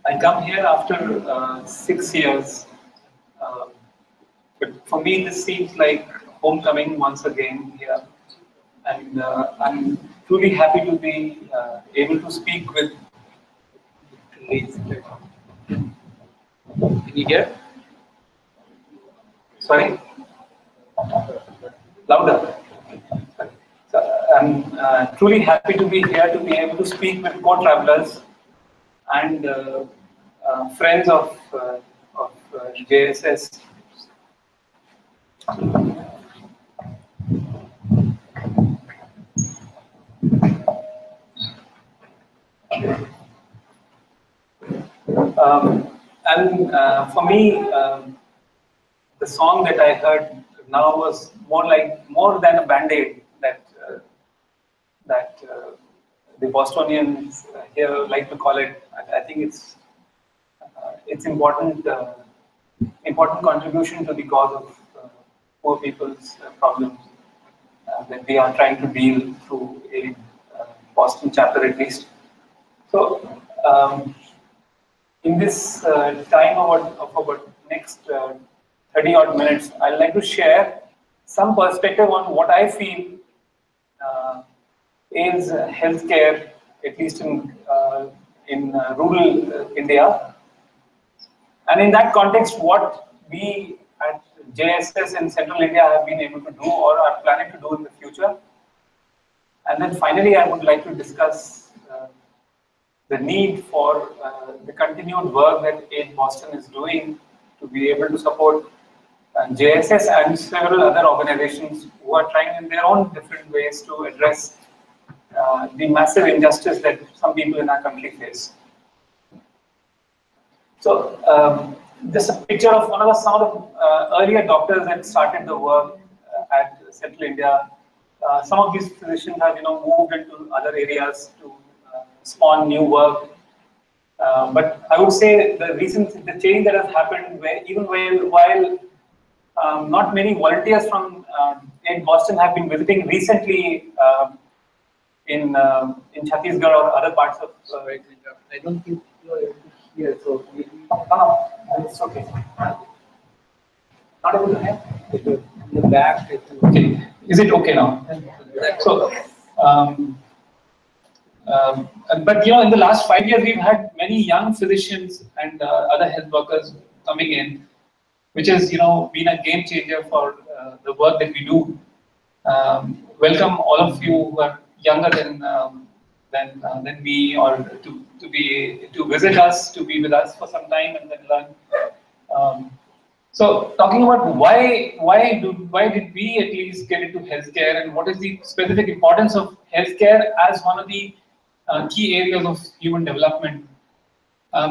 I come here after 6 years, but for me this seems like homecoming once again here, and I'm truly happy to be able to speak with. Can you hear? Sorry? Louder. So I'm truly happy to be here to be able to speak with co-travelers and friends of JSS. For me, the song that I heard now was more than a band-aid that the Bostonians here like to call it. I think it's important contribution to the cause of poor people's problems that we are trying to deal through a Boston chapter at least. So in this time of about next 30 odd minutes, I'd like to share some perspective on what I feel is healthcare, at least in rural India, and in that context, what we at JSS in Central India have been able to do or are planning to do in the future. And then finally, I would like to discuss the need for the continued work that Aid Boston is doing to be able to support JSS and several other organizations who are trying in their own different ways to address the massive injustice that some people in our country face. So, just a picture of some of the earlier doctors that started the work at Central India. Some of these physicians have, moved into other areas to spawn new work. But I would say the change that has happened, while not many volunteers from Aid Boston have been visiting recently in Chhattisgarh or other parts of. I don't think you are able to hear, so maybe. No, it's okay. Not able to hear? In the back. Okay. Is it okay now? So, but in the last 5 years, we've had many young physicians and other health workers coming in, which has been a game changer for the work that we do. Welcome all of you who are younger than me, or to visit us, to be with us for some time and then learn. So talking about why did we at least get into healthcare, and what is the specific importance of healthcare as one of the key areas of human development?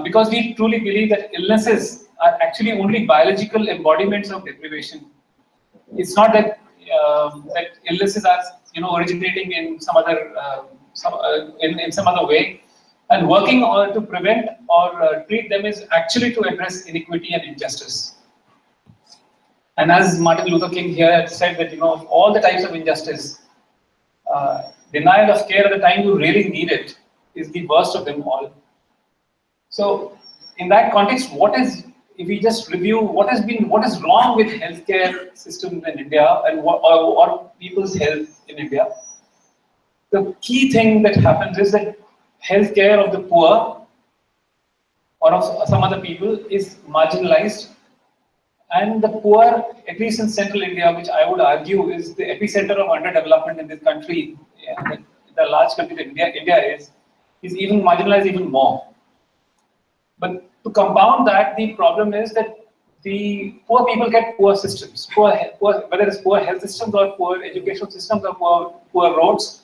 Because we truly believe that illnesses are actually only biological embodiments of deprivation. It's not that that illnesses are originating in some other in some other way, and working to prevent or treat them is actually to address inequity and injustice. And as Martin Luther King here said that of all the types of injustice, denial of care at the time you really need it is the worst of them all. So in that context, if we just review what is wrong with healthcare systems in India and or people's health in India, the key thing that happens is that healthcare of the poor or of some other people is marginalized, and the poor, at least in central India, which I would argue is the epicenter of underdevelopment in this country, the large country that India is even marginalized even more. But to compound that, the problem is that the poor people get poor systems, whether it's poor health systems or poor educational systems or poor roads,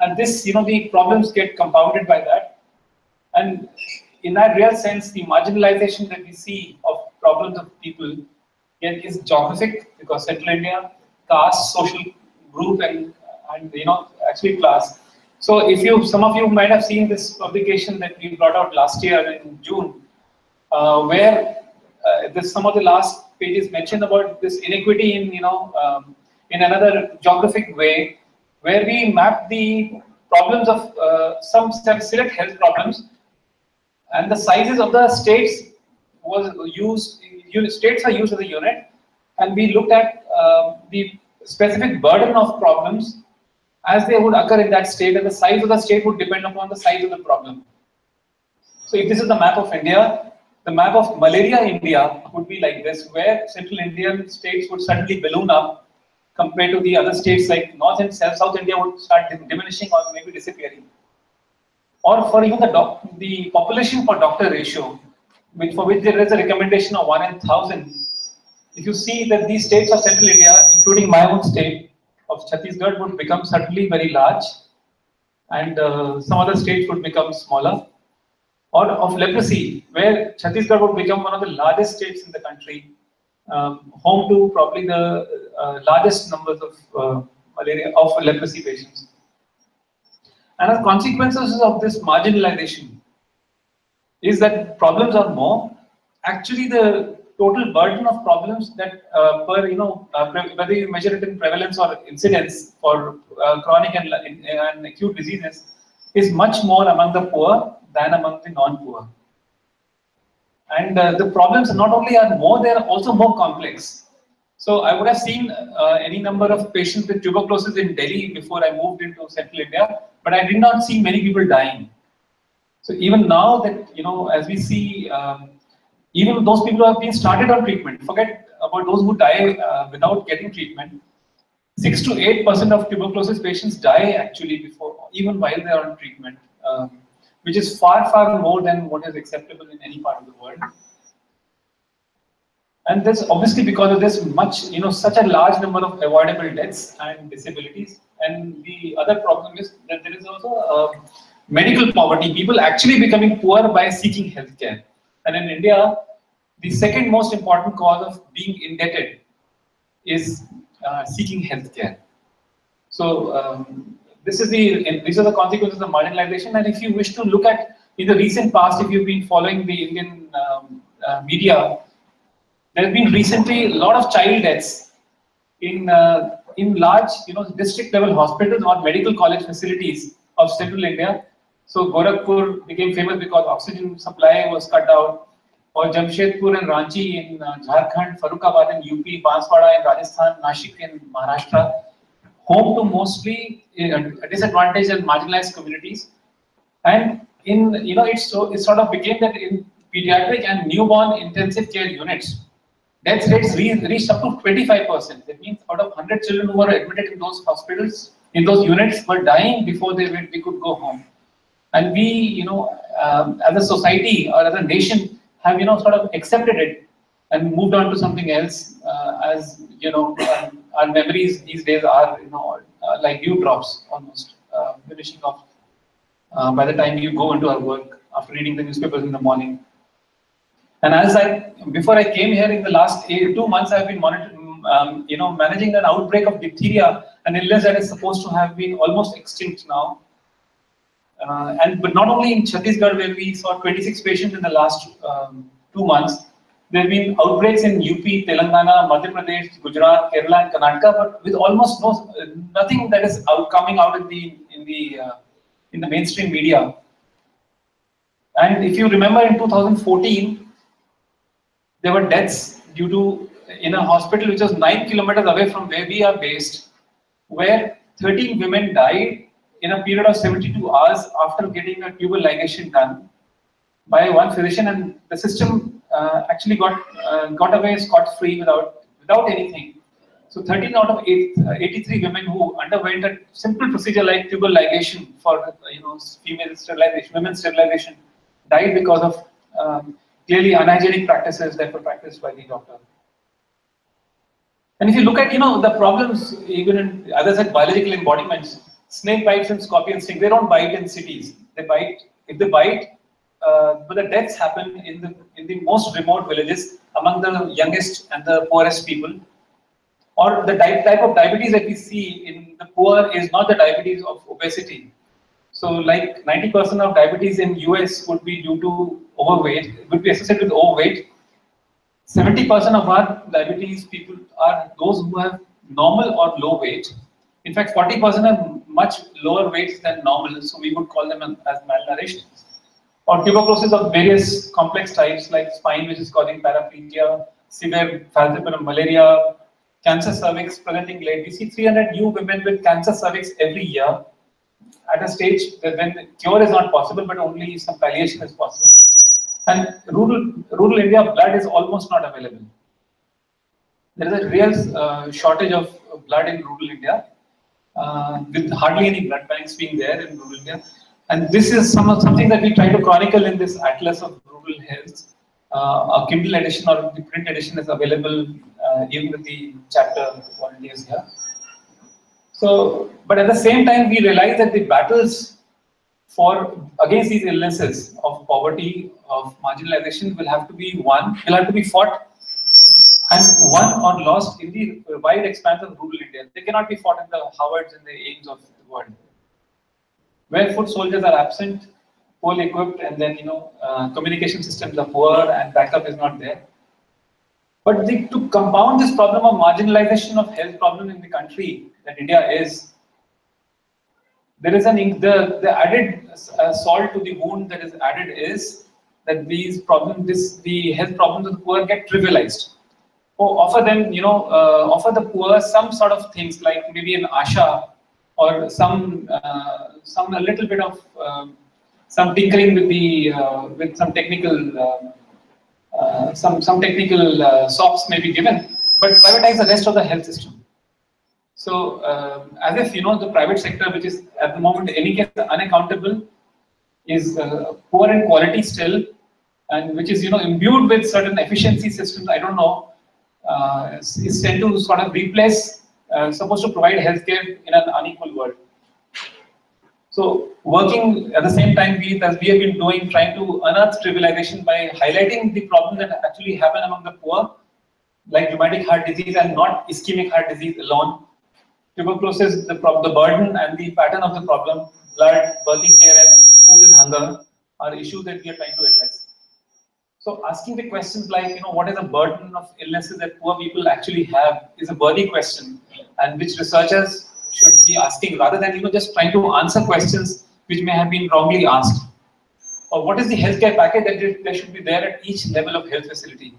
and this, the problems get compounded by that. And in that real sense, the marginalization that we see of problems of people is geographic, because central India, caste, social group, and actually class. So some of you might have seen this publication that we brought out last year in June, where some of the last pages mentioned about this inequity in another geographic way, where we mapped the problems of some select health problems, and the sizes of the states was used. States are used as a unit, and we looked at the specific burden of problems as they would occur in that state, and the size of the state would depend upon the size of the problem. So if this is the map of India, the map of malaria India would be like this, where central Indian states would suddenly balloon up compared to the other states like North and South India would start diminishing or maybe disappearing. Or for even the population per doctor ratio, for which there is a recommendation of 1 in 1,000. If you see that these states of central India, including my own state of Chhattisgarh, would become suddenly very large, and some other states would become smaller. Or of leprosy, where Chhattisgarh would become one of the largest states in the country, home to probably the largest numbers of leprosy patients. And as consequences of this marginalization is that problems are more. Actually, the total burden of problems that whether you measure it in prevalence or incidence for chronic and acute diseases is much more among the poor than among the non-poor. And the problems not only are more, they are also more complex. So I would have seen any number of patients with tuberculosis in Delhi before I moved into central India, but I did not see many people dying. So even now that, as we see, even those people who have been started on treatment, forget about those who die without getting treatment, 6 to 8% of tuberculosis patients die actually even while they are on treatment, which is far, far more than what is acceptable in any part of the world. And that's obviously because of this such a large number of avoidable deaths and disabilities. And the other problem is that there is also medical poverty, people actually becoming poor by seeking healthcare. And in India, the second most important cause of being indebted is seeking healthcare. So these are the consequences of marginalization. And if you wish to look at in the recent past, if you've been following the Indian media, there have been recently a lot of child deaths in large district level hospitals or medical college facilities of central India. So Gorakhpur became famous because oxygen supply was cut out, or Jamshedpur and Ranchi in Jharkhand, Farrukhabad in UP, Banswara in Rajasthan, Nashik in Maharashtra, home to mostly disadvantaged and marginalized communities. And it sort of became that in pediatric and newborn intensive care units, death rates reached up to 25%. That means out of 100 children who were admitted in those hospitals, in those units, were dying before they could go home. And we, as a society or as a nation, have sort of accepted it and moved on to something else. As you know, our memories these days are like dew drops almost, finishing off by the time you go into our work after reading the newspapers in the morning. And before I came here in the last 2 months, I've been managing an outbreak of diphtheria, an illness that is supposed to have been almost extinct now. But not only in Chhattisgarh, where we saw 26 patients in the last 2 months, there have been outbreaks in UP, Telangana, Madhya Pradesh, Gujarat, Kerala, and Karnataka, but with almost nothing that is coming out in the mainstream media. And if you remember, in 2014, there were deaths due to in a hospital which was 9 kilometers away from where we are based, where 13 women died in a period of 72 hours after getting a tubal ligation done by one physician, and the system actually got away scot-free without anything. So 13 out of 83 women who underwent a simple procedure like tubal ligation for female sterilization, women's sterilization, died because of clearly unhygienic practices that were practiced by the doctor. And if you look at the problems, even in, as I said, biological embodiments, snake bites and scorpions sting. They don't bite in cities. They bite. If they bite, but the deaths happen in the most remote villages among the youngest and the poorest people. Or the type of diabetes that we see in the poor is not the diabetes of obesity. So, like 90% of diabetes in US would be due to overweight, would be associated with overweight. 70% of our diabetes people are those who have normal or low weight. In fact, 40% have much lower weights than normal, so we would call them as malnourished. Or tuberculosis of various complex types like spine, which is causing paraplegia, severe falciparum, malaria, cancer cervix presenting late. We see 300 new women with cancer cervix every year at a stage when the cure is not possible, but only some palliation is possible. And rural India, blood is almost not available. There is a real shortage of blood in rural India, with hardly any blood banks being there in rural India. And this is something that we try to chronicle in this Atlas of Rural Health. A Kindle edition or the print edition is available even with the chapter volunteers here. So, but at the same time, we realize that the battles against these illnesses of poverty, of marginalization will have to be fought and won or lost in the wide expanse of rural India. They cannot be fought in the Harvards and the Ames of the world. Where foot soldiers are absent, poorly equipped, and then communication systems are poor and backup is not there. But to compound this problem of marginalization of health problem in the country that India is, there is the added salt to the wound that is added is that these problems, the health problems of the poor get trivialized. Offer the poor some sort of things like maybe an ASHA or a little bit of some tinkering with some technical sops may be given, but privatize the rest of the health system. So as if the private sector, which is at the moment in any case unaccountable, is poor in quality still, and which is imbued with certain efficiency systems. I don't know, is tend to sort of replace, supposed to provide healthcare in an unequal world. So working at the same time, as we have been doing, trying to unearth trivialization by highlighting the problems that actually happen among the poor, like rheumatic heart disease and not ischemic heart disease alone. Tuberculosis, the burden and the pattern of the problem, blood, birthing care, and food and hunger are issues that we are trying to address. So asking the questions like, what is the burden of illnesses that poor people actually have is a worthy question, and which researchers should be asking rather than just trying to answer questions which may have been wrongly asked. Or what is the healthcare package that there should be there at each level of health facility?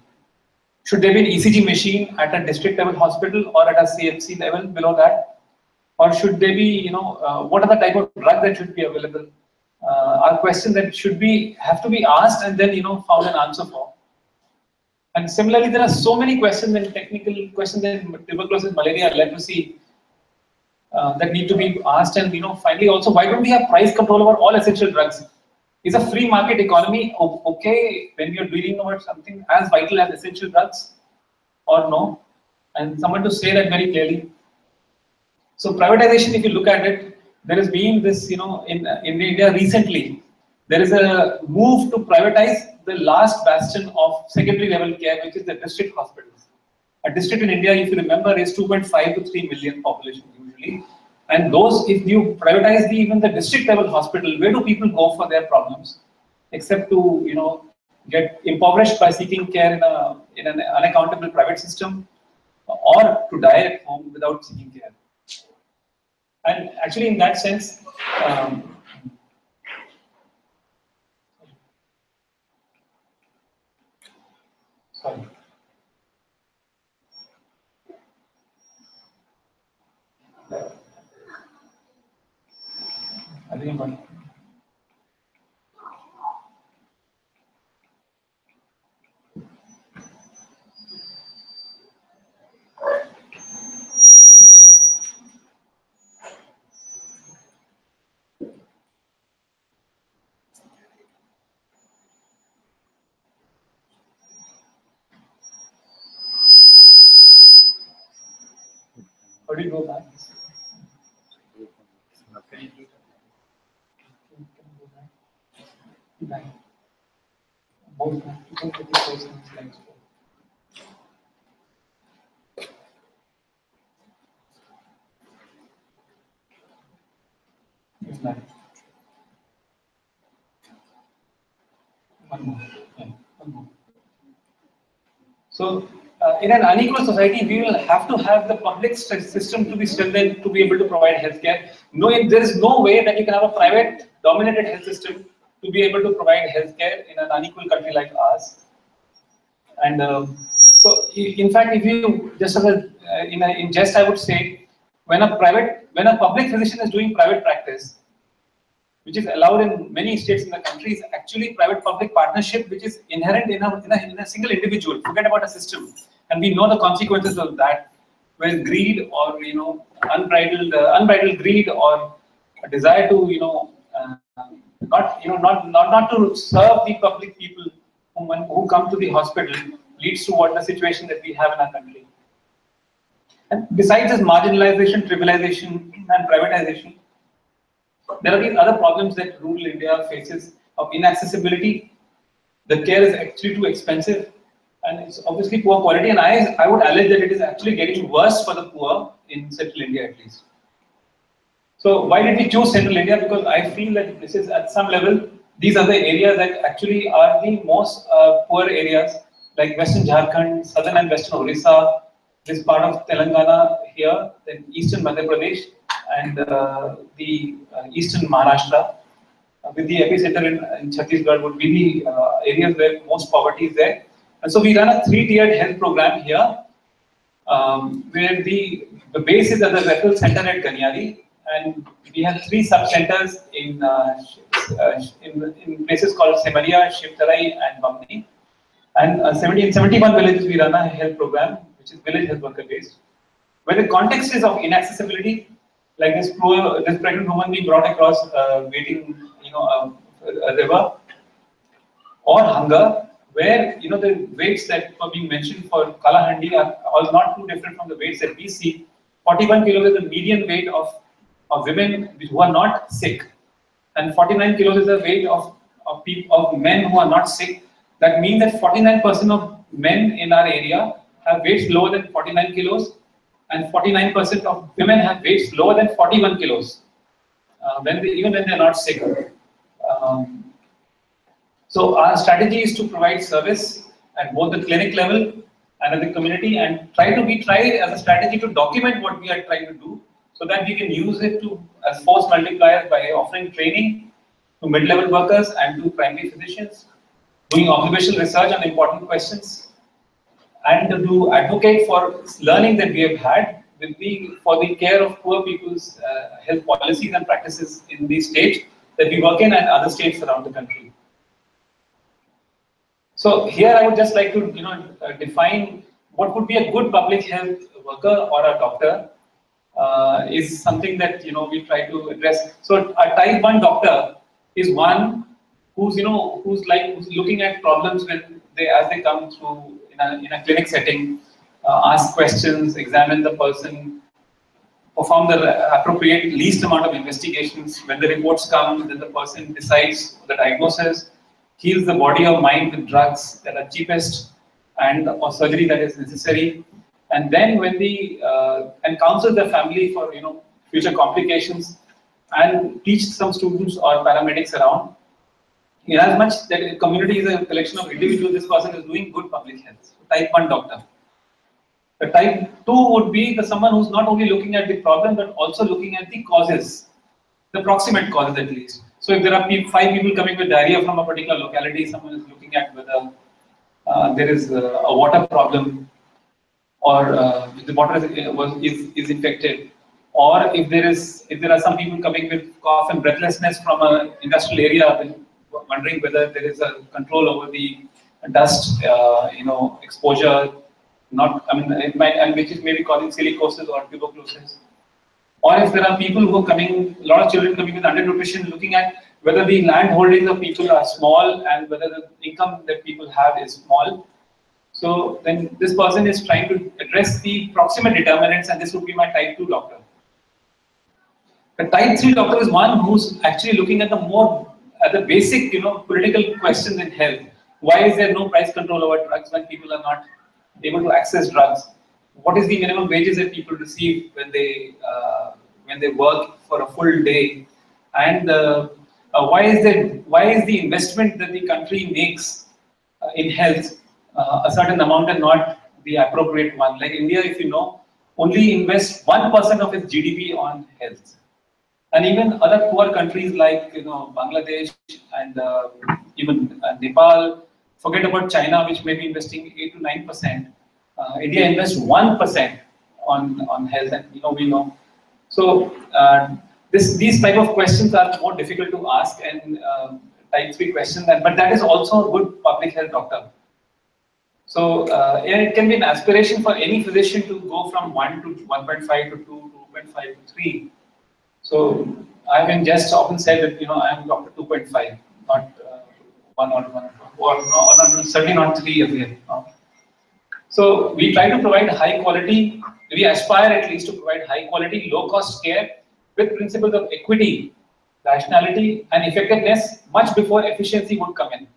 Should there be an ECG machine at a district level hospital or at a CHC level below that? Or should there be, what are the type of drug that should be available? Are questions that have to be asked and then found an answer for. And similarly, there are so many questions and technical questions in tuberculosis, malaria, leprosy that need to be asked. And finally, also, why don't we have price control over all essential drugs? Is a free market economy okay when you're dealing about something as vital as essential drugs, or no? And someone to say that very clearly. So privatization, if you look at it, there has been this, in India recently, there is a move to privatize the last bastion of secondary level care, which is the district hospitals. A district in India, if you remember, is 2.5 to 3 million population usually. And those, if you privatize even the district level hospital, where do people go for their problems? Except to, get impoverished by seeking care in an unaccountable private system, or to die at home without seeking care. And actually, in that sense, sorry. I think I'm going. How do you go back? Back. Both back. You can put the first and slides. Back. One more. Yeah, one more. So, in an unequal society, we will have to have the public system to be strengthened to be able to provide healthcare. No, there is no way that you can have a private dominated health system to be able to provide healthcare in an unequal country like ours. And so, in fact, if you just as in jest, I would say, when a public physician is doing private practice, which is allowed in many states in the country, is actually private-public partnership, which is inherent in a single individual. Forget about a system, and we know the consequences of that, where greed or unbridled greed or a desire to not to serve the public people who come to the hospital leads to what the situation that we have in our country. And besides this marginalization, trivialization, and privatization, there are these other problems that rural India faces of inaccessibility. The care is actually too expensive, and it's obviously poor quality. And I would allege that it is actually getting worse for the poor in central India at least. So why did we choose central India? Because I feel that this is at some level, these are the areas that actually are the most poor areas, like western Jharkhand, southern and western Orissa, this part of Telangana here, then eastern Madhya Pradesh, and the eastern Maharashtra, with the epicenter in Chhattisgarh would be the areas where most poverty is there. And so we run a 3-tiered health program here, where the base is at the referral center at Ganyari, and we have 3 sub-centers in places called Semaria, Shivtarai, and Bamni. And in 71 villages we run a health program, which is village health worker based, where the context is of inaccessibility, like this pregnant woman being brought across waiting, a river, or hunger, where the weights that were being mentioned for Kalahandi are all not too different from the weights that we see. 41 kilos is the median weight of women who are not sick, and 49 kilos is the weight of men who are not sick. That means that 49% of men in our area have weights lower than 49 kilos, and 49% of women have weights lower than 41 kilos, even when they're not sick. So our strategy is to provide service at both the clinic level and at the community, and try as a strategy to document what we are trying to do, so that we can use it as force multipliers by offering training to mid-level workers and to primary physicians, doing observational research on important questions, and to advocate for learning that we have had for the care of poor people's health policies and practices in the state that we work in and other states around the country. So here I would just like to define what would be a good public health worker or a doctor. Is something that we try to address. So a type 1 doctor is one who's looking at problems when as they come through in a clinic setting, ask questions, examine the person, perform the appropriate least amount of investigations. When the reports come, then the person decides the diagnosis, heals the body or mind with drugs that are cheapest or surgery that is necessary, and then when and counsel the family for future complications, and teach some students or paramedics around. In as much that the community is a collection of individuals, this person is doing good public health. Type 1 doctor. The type 2 would be someone who's not only looking at the problem but also looking at the causes, the proximate causes at least. So if there are 5 people coming with diarrhea from a particular locality, someone is looking at whether there is a water problem, or the water is infected, or if there are some people coming with cough and breathlessness from an industrial area, wondering whether there is a control over the dust, exposure. It might, and which is maybe causing silicosis or tuberculosis. Or if there are people who are coming, a lot of children coming with undernutrition, looking at whether the land holdings of people are small and whether the income that people have is small. So then this person is trying to address the proximate determinants, and this would be my type 2 doctor. The type 3 doctor is one who's actually looking at the basic, political questions in health. Why is there no price control over drugs when people are not able to access drugs? What is the minimum wages that people receive when they work for a full day? And why is the investment that the country makes in health a certain amount and not the appropriate one? Like India, if you know, only invests 1% of its GDP on health. And even other poor countries like Bangladesh and even Nepal, forget about China, which may be investing 8 to 9%. India invests 1% on health, and we know. So these type of questions are more difficult to ask, and type 3 questions, but that is also a good public health doctor. So it can be an aspiration for any physician to go from 1 to 1.5 to 2 to 2.5 to 3. So I mean, just often said that I am Doctor 2.5, not 1 or certainly not 3 again. So we try to provide high quality. We aspire at least to provide high quality, low cost care with principles of equity, rationality, and effectiveness much before efficiency would come in.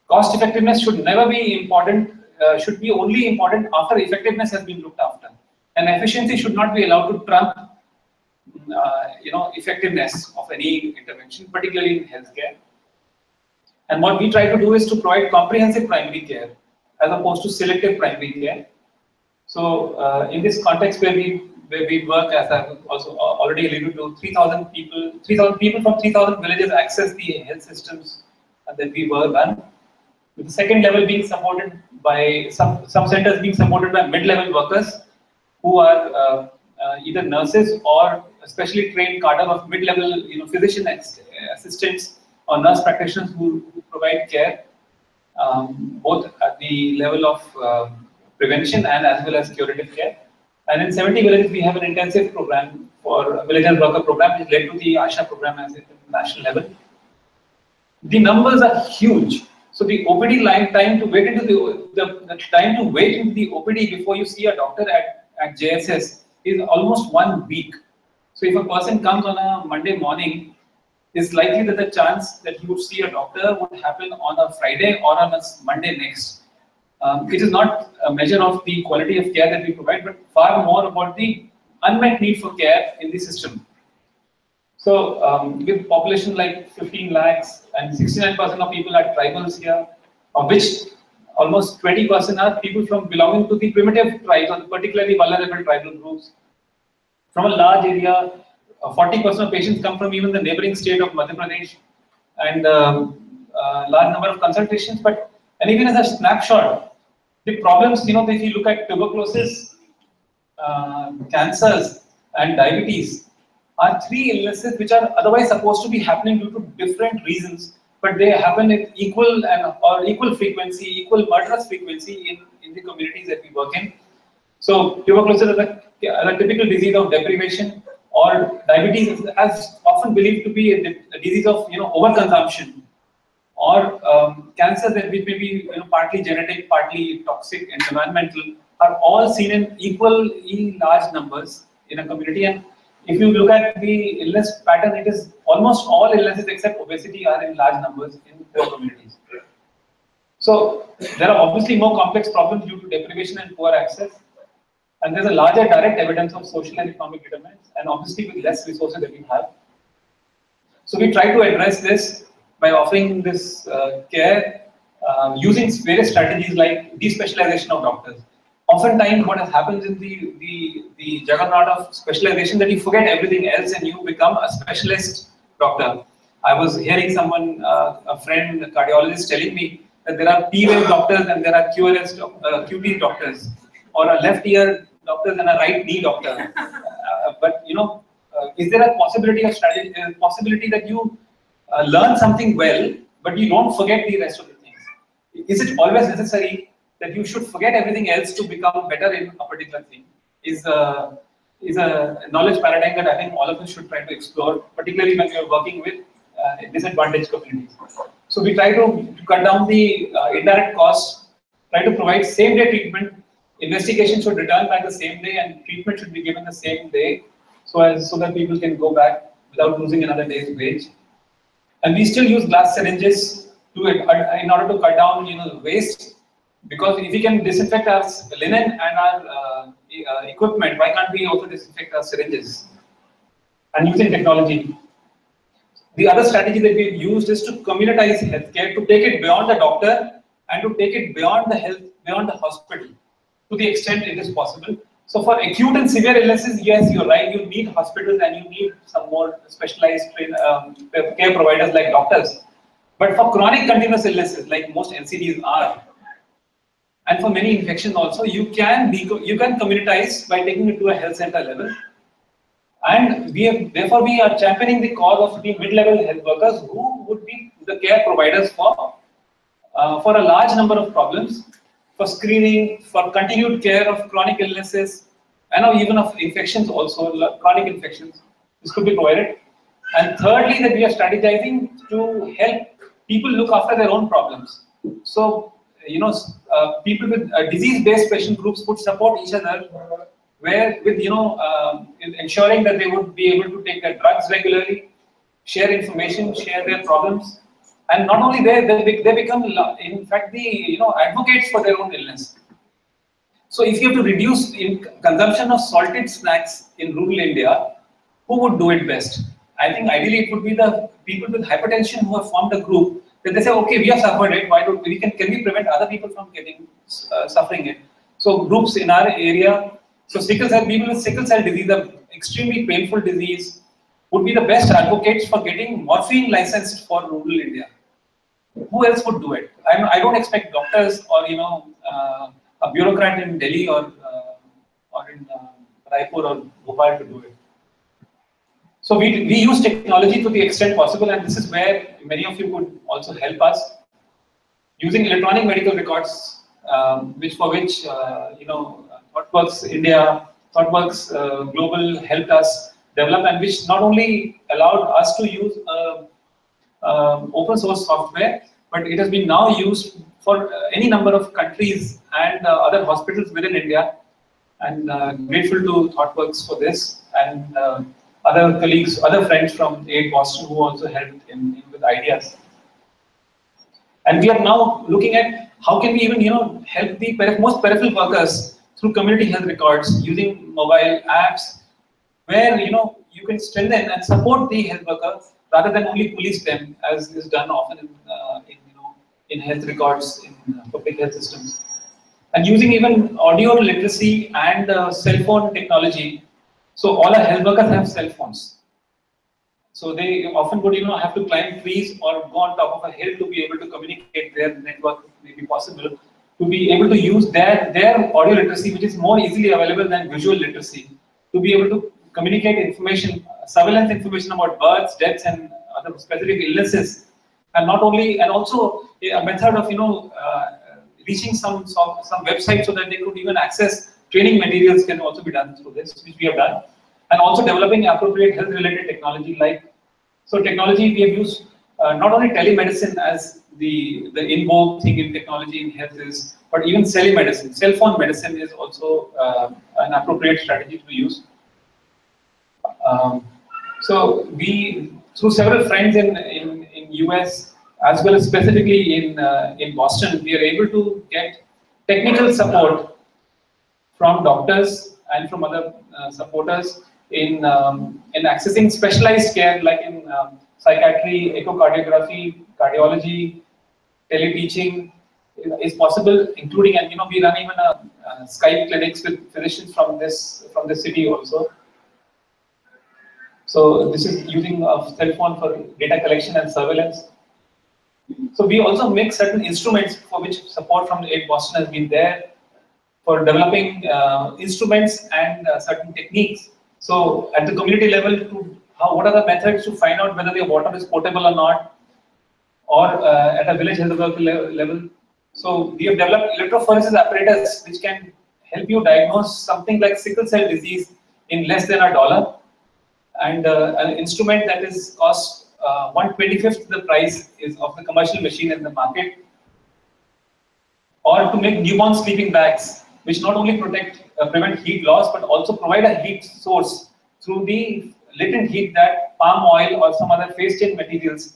Cost effectiveness should never be important. Should be only important after effectiveness has been looked after, and efficiency should not be allowed to trump effectiveness of any intervention, particularly in healthcare. And what we try to do is to provide comprehensive primary care as opposed to selective primary care. So in this context where we work, as I've also already alluded to, 3,000 people from 3,000 villages access the health systems that we work on. With the second level being supported by some centers being supported by mid-level workers who are either nurses or specially trained cadre of mid-level, physician assistants or nurse practitioners who provide care, both at the level of prevention and as well as curative care. And in 70 villages, we have an intensive program for village health worker program, which led to the ASHA program at the national level. The numbers are huge. So the OPD line time to wait into the time to wait into the OPD before you see a doctor at JSS is almost 1 week. So if a person comes on a Monday morning, it's likely that the chance that he would see a doctor would happen on a Friday or on a Monday next. It is not a measure of the quality of care that we provide, but far more about the unmet need for care in the system. So with population like 15 lakhs and 69% of people are tribals here, of which almost 20% are people from belonging to the primitive tribes or particularly vulnerable tribal groups. From a large area, 40% of patients come from even the neighboring state of Madhya Pradesh, and a large number of consultations. And even as a snapshot, the problems, if you look at tuberculosis, cancers, and diabetes, are 3 illnesses which are otherwise supposed to be happening due to different reasons, but they happen at equal frequency, equal murderous frequency in the communities that we work in. So tuberculosis is a typical disease of deprivation, or diabetes is as often believed to be a disease of overconsumption. or cancers that which may be partly genetic, partly toxic and environmental, are all seen in equally large numbers in a community. And if you look at the illness pattern, it is almost all illnesses except obesity are in large numbers in poor communities. So there are obviously more complex problems due to deprivation and poor access. And there's a larger direct evidence of social and economic determinants, and obviously with less resources that we have. So we try to address this by offering this care using various strategies like despecialization of doctors. Oftentimes what happens in the juggernaut of specialization that you forget everything else and you become a specialist doctor. I was hearing someone, a friend, a cardiologist telling me that there are P-wave doctors and there are QT doctors, or a left ear doctors and a right knee doctor. But is there a possibility of strategy, possibility that you learn something well, but you don't forget the rest of the things? Is it always necessary that you should forget everything else to become better in a particular thing? Is a knowledge paradigm that I think all of us should try to explore, particularly when we are working with disadvantaged communities. So we try to cut down the indirect costs, try to provide same-day treatment. Investigation should return by the same day, and treatment should be given the same day, so that people can go back without losing another day's wage. And we still use glass syringes in order to cut down waste, because if we can disinfect our linen and our equipment, why can't we also disinfect our syringes? And using technology. The other strategy that we've used is to communitize healthcare, to take it beyond the doctor and to take it beyond the hospital, to the extent it is possible. So for acute and severe illnesses, yes, you're right, you need hospitals and you need some more specialized care providers like doctors. But for chronic continuous illnesses, like most NCDs are, and for many infections also, you can communitize by taking it to a health center level. And therefore we are championing the cause of the mid-level health workers who would be the care providers for a large number of problems, for screening, for continued care of chronic illnesses, and even of infections also, chronic infections. This could be provided. And thirdly, that we are strategizing to help people look after their own problems. So, people with disease-based patient groups would support each other, where with ensuring that they would be able to take their drugs regularly, share information, share their problems, and not only there, they become in fact the advocates for their own illness. So if you have to reduce consumption of salted snacks in rural India, who would do it best? I think ideally it would be the people with hypertension who have formed a group that they say, okay, we have suffered it. Why don't can we prevent other people from suffering it? So groups in our area. So people with sickle cell disease, an extremely painful disease, would be the best advocates for getting morphine licensed for rural India. Who else would do it? I don't expect doctors or a bureaucrat in Delhi or in Raipur or Bhopal to do it. So we use technology to the extent possible, and this is where many of you could also help us using electronic medical records, which ThoughtWorks India, ThoughtWorks Global helped us develop, and which not only allowed us to use open source software, but it has been now used for any number of countries and other hospitals within India. And grateful to ThoughtWorks for this, and other colleagues, other friends from AID Boston who also helped with ideas. And we are now looking at how can we even help the most peripheral workers through community health records using mobile apps, where you can strengthen and support the health workers rather than only police them, as is done often in health records in public health systems. And using even audio literacy and cell phone technology. So all our health workers have cell phones. So they often would have to climb trees or go on top of a hill to be able to communicate. Their network may be possible to be able to use their audio literacy, which is more easily available than visual literacy, to be able to communicate information, surveillance information about births, deaths, and other specific illnesses, and also a method of reaching some websites so that they could even access training materials can also be done through this, which we have done, and also developing appropriate health-related technology. Technology we have used not only telemedicine as the in vogue thing in technology in health is, but even telemedicine, cell phone medicine is also an appropriate strategy to use. So we, through several friends in US, as well as specifically in Boston, we are able to get technical support from doctors and from other supporters in accessing specialized care, like in psychiatry, echocardiography, cardiology, teleteaching is possible, including, and we run even a Skype clinics with physicians from this city also. So this is using a cell phone for data collection and surveillance. So we also make certain instruments for which support from the Aid Boston has been there for developing instruments and certain techniques. So at the community level, what are the methods to find out whether the water is potable or not, or at a village health worker level. So we have developed electrophoresis apparatus which can help you diagnose something like sickle cell disease in less than $1, and an instrument that is cost 1/25th the price is of the commercial machine in the market. Or to make newborn sleeping bags, which not only prevent heat loss, but also provide a heat source through the latent heat that palm oil or some other phase change materials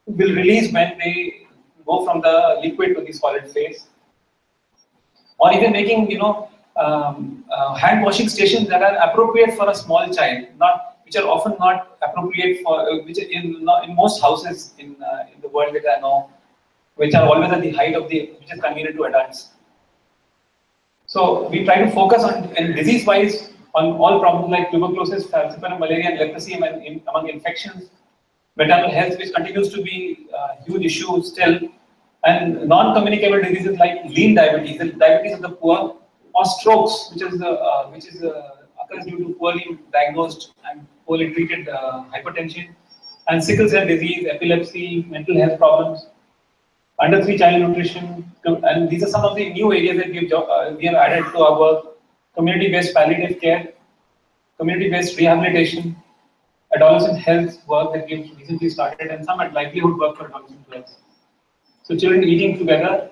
will release when they go from the liquid to the solid phase. Or even making, hand washing stations that are appropriate for a small child, which are often not appropriate for, which in most houses in the world that I know, which are always at the height of which is convenient to adults. So we try to focus on, disease-wise, on all problems like tuberculosis, falciparum, malaria, and leprosy among infections, maternal health, which continues to be a huge issue still, and non-communicable diseases like lean diabetes, the diabetes of the poor, or strokes, which occurs due to poorly diagnosed and poorly treated hypertension, and sickle cell disease, epilepsy, mental health problems, under 3 child nutrition, and these are some of the new areas that we have added to our work: community-based palliative care, community-based rehabilitation, adolescent health work that we've recently started, and some livelihood work for adolescent girls. So children eating together.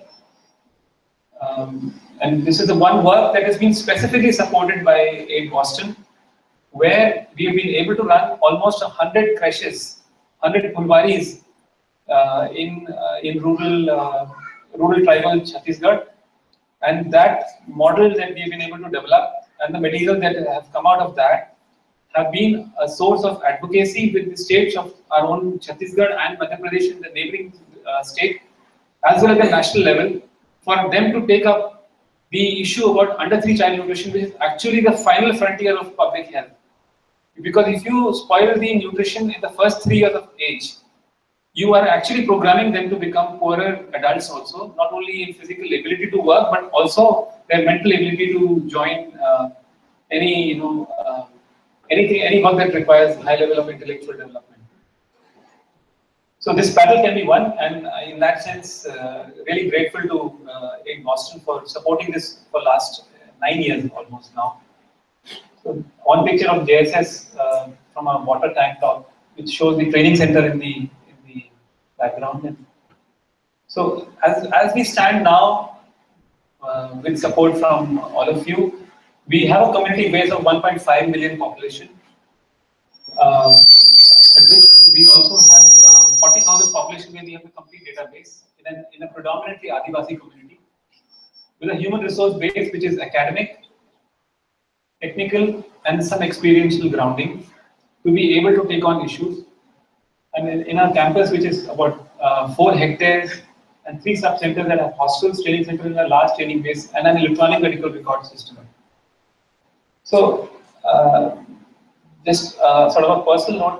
And this is the one work that has been specifically supported by Aid Boston, where we have been able to run almost 100 creches, 100 pulvaris in rural tribal Chhattisgarh, and that model that we have been able to develop and the materials that have come out of that have been a source of advocacy with the states of our own Chhattisgarh and Madhya Pradesh in the neighboring state, as well as the national level, for them to take up the issue about under 3 child nutrition, which is actually the final frontier of public health. Because if you spoil the nutrition in the first 3 years of age, you are actually programming them to become poorer adults also, not only in physical ability to work, but also their mental ability to join any work that requires high level of intellectual development. So this battle can be won, and in that sense, really grateful to Aid Boston for supporting this for last 9 years almost now. So one picture of JSS from a water tank top, which shows the training center in the background. And so as we stand now, with support from all of you, we have a community base of 1.5 million population. We also have 40,000 population where we have a complete database in a predominantly Adivasi community, with a human resource base which is academic, technical, and some experiential grounding to be able to take on issues. And in our campus, which is about 4 hectares and 3 sub-centers that have hostels, training centers, and a large training base, and an electronic medical record system. So, just sort of a personal note,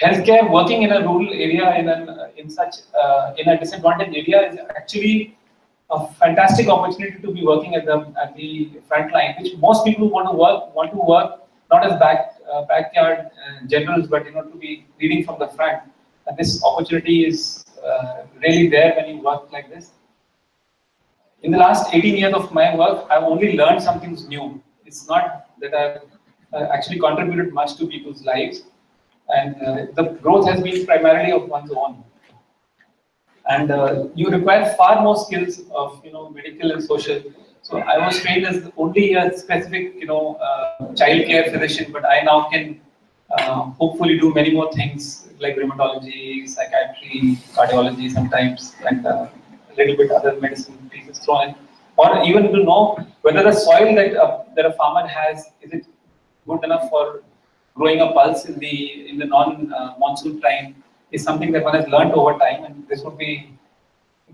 healthcare working in a rural area in a disadvantaged area is actually a fantastic opportunity to be working at the front line, which most people want to work not as backyard generals, but to be leading from the front. And this opportunity is really there when you work like this. In the last 18 years of my work, I've only learned something new. It's not that I've actually contributed much to people's lives. and the growth has been primarily of one's own. And you require far more skills of medical and social. So I was trained as only a specific child care physician, but I now can hopefully do many more things like rheumatology, psychiatry, cardiology sometimes, and a little bit other medicine pieces thrown in, or even to know whether the soil that a farmer has, is it good enough for growing a pulse in the non-monsoon time, is something that one has learned over time, and this would be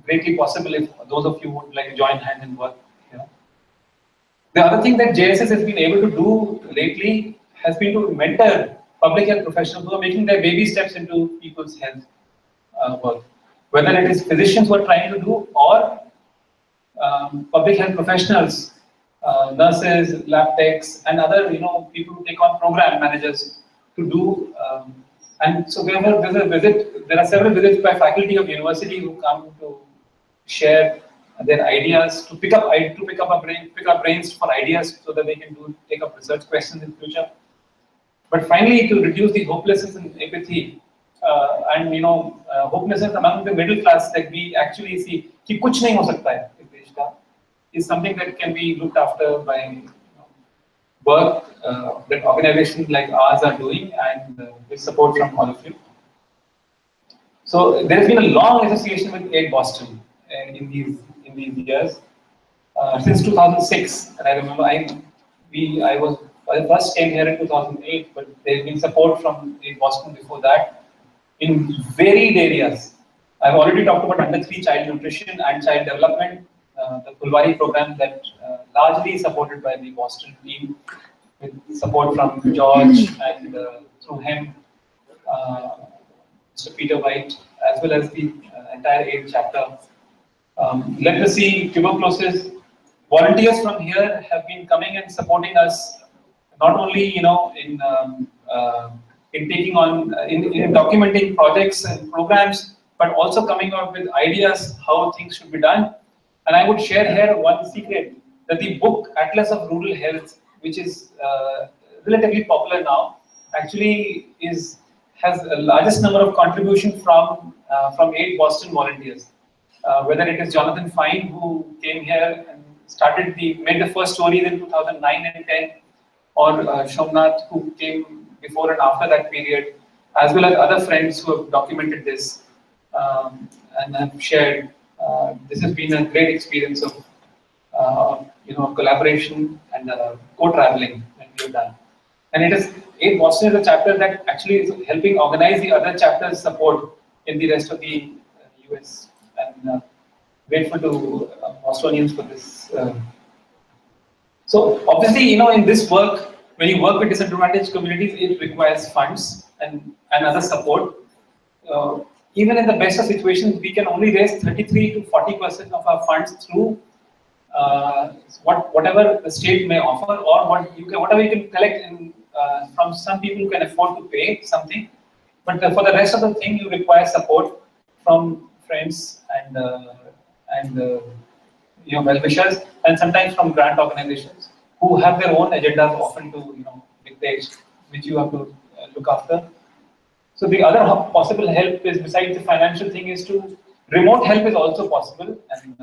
greatly possible if those of you would like to join hand and work here. The other thing that JSS has been able to do lately has been to mentor public health professionals who are making their baby steps into people's health work. Whether it is physicians who are trying to do, or public health professionals, nurses, lab techs, and other people who take on program managers to do. And so there are several visits by faculty of university who come to share their ideas, to pick up brains for ideas so that they can take up research questions in future. But finally, to reduce the hopelessness and apathy, and hopelessness among the middle class that we actually see कि कुछ नहीं हो सकता है इस देश का, is something that can be looked after by work that organizations like ours are doing, and with support from all of you. So there has been a long association with Aid Boston in these years, since 2006. And I remember I first came here in 2008, but there has been support from Aid Boston before that in varied areas. I've already talked about under 3 child nutrition and child development, the Pulvari program that largely supported by the Boston team, with support from George and through him, Mr. Peter White, as well as the entire Aid chapter. Leprosy, tuberculosis, volunteers from here have been coming and supporting us, not only in taking on in documenting projects and programs, but also coming up with ideas how things should be done. And I would share here one secret, that the book Atlas of Rural Health, which is relatively popular now, actually has the largest number of contribution from Aid Boston volunteers. Whether it is Jonathan Fine, who came here and made the first stories in 2009 and 10, or Shomnath, who came before and after that period, as well as other friends who have documented this and have shared. This has been a great experience of collaboration and co-traveling that we have done. And Aid Boston is a chapter that actually is helping organize the other chapters' support in the rest of the US. And grateful to Bostonians for this. So obviously, in this work, when you work with disadvantaged communities, it requires funds and other support. Even in the best of situations, we can only raise 33 to 40% of our funds through whatever the state may offer, or whatever you can collect from some people who can afford to pay something. But for the rest of the thing, you require support from friends and well-wishers, and sometimes from grant organizations who have their own agendas often to dictate, which you have to look after. So the other possible help is, besides the financial thing, is to remote help is also possible, and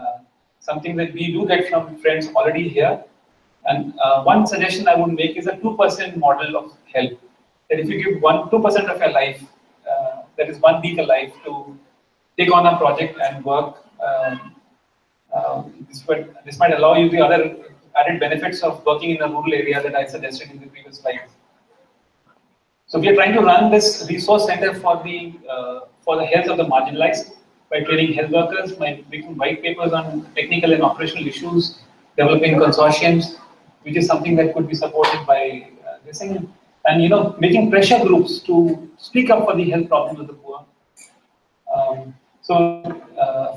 something that we do get from friends already here. And one suggestion I would make is a 2% model of help. That if you give 2% of your life, that is 1 week a life, to take on a project and work, this might allow you the other added benefits of working in a rural area that I suggested in the previous slides. So we are trying to run this resource center for the health of the marginalized by training health workers, by making white papers on technical and operational issues, developing consortiums, which is something that could be supported by this thing, and making pressure groups to speak up for the health problems of the poor.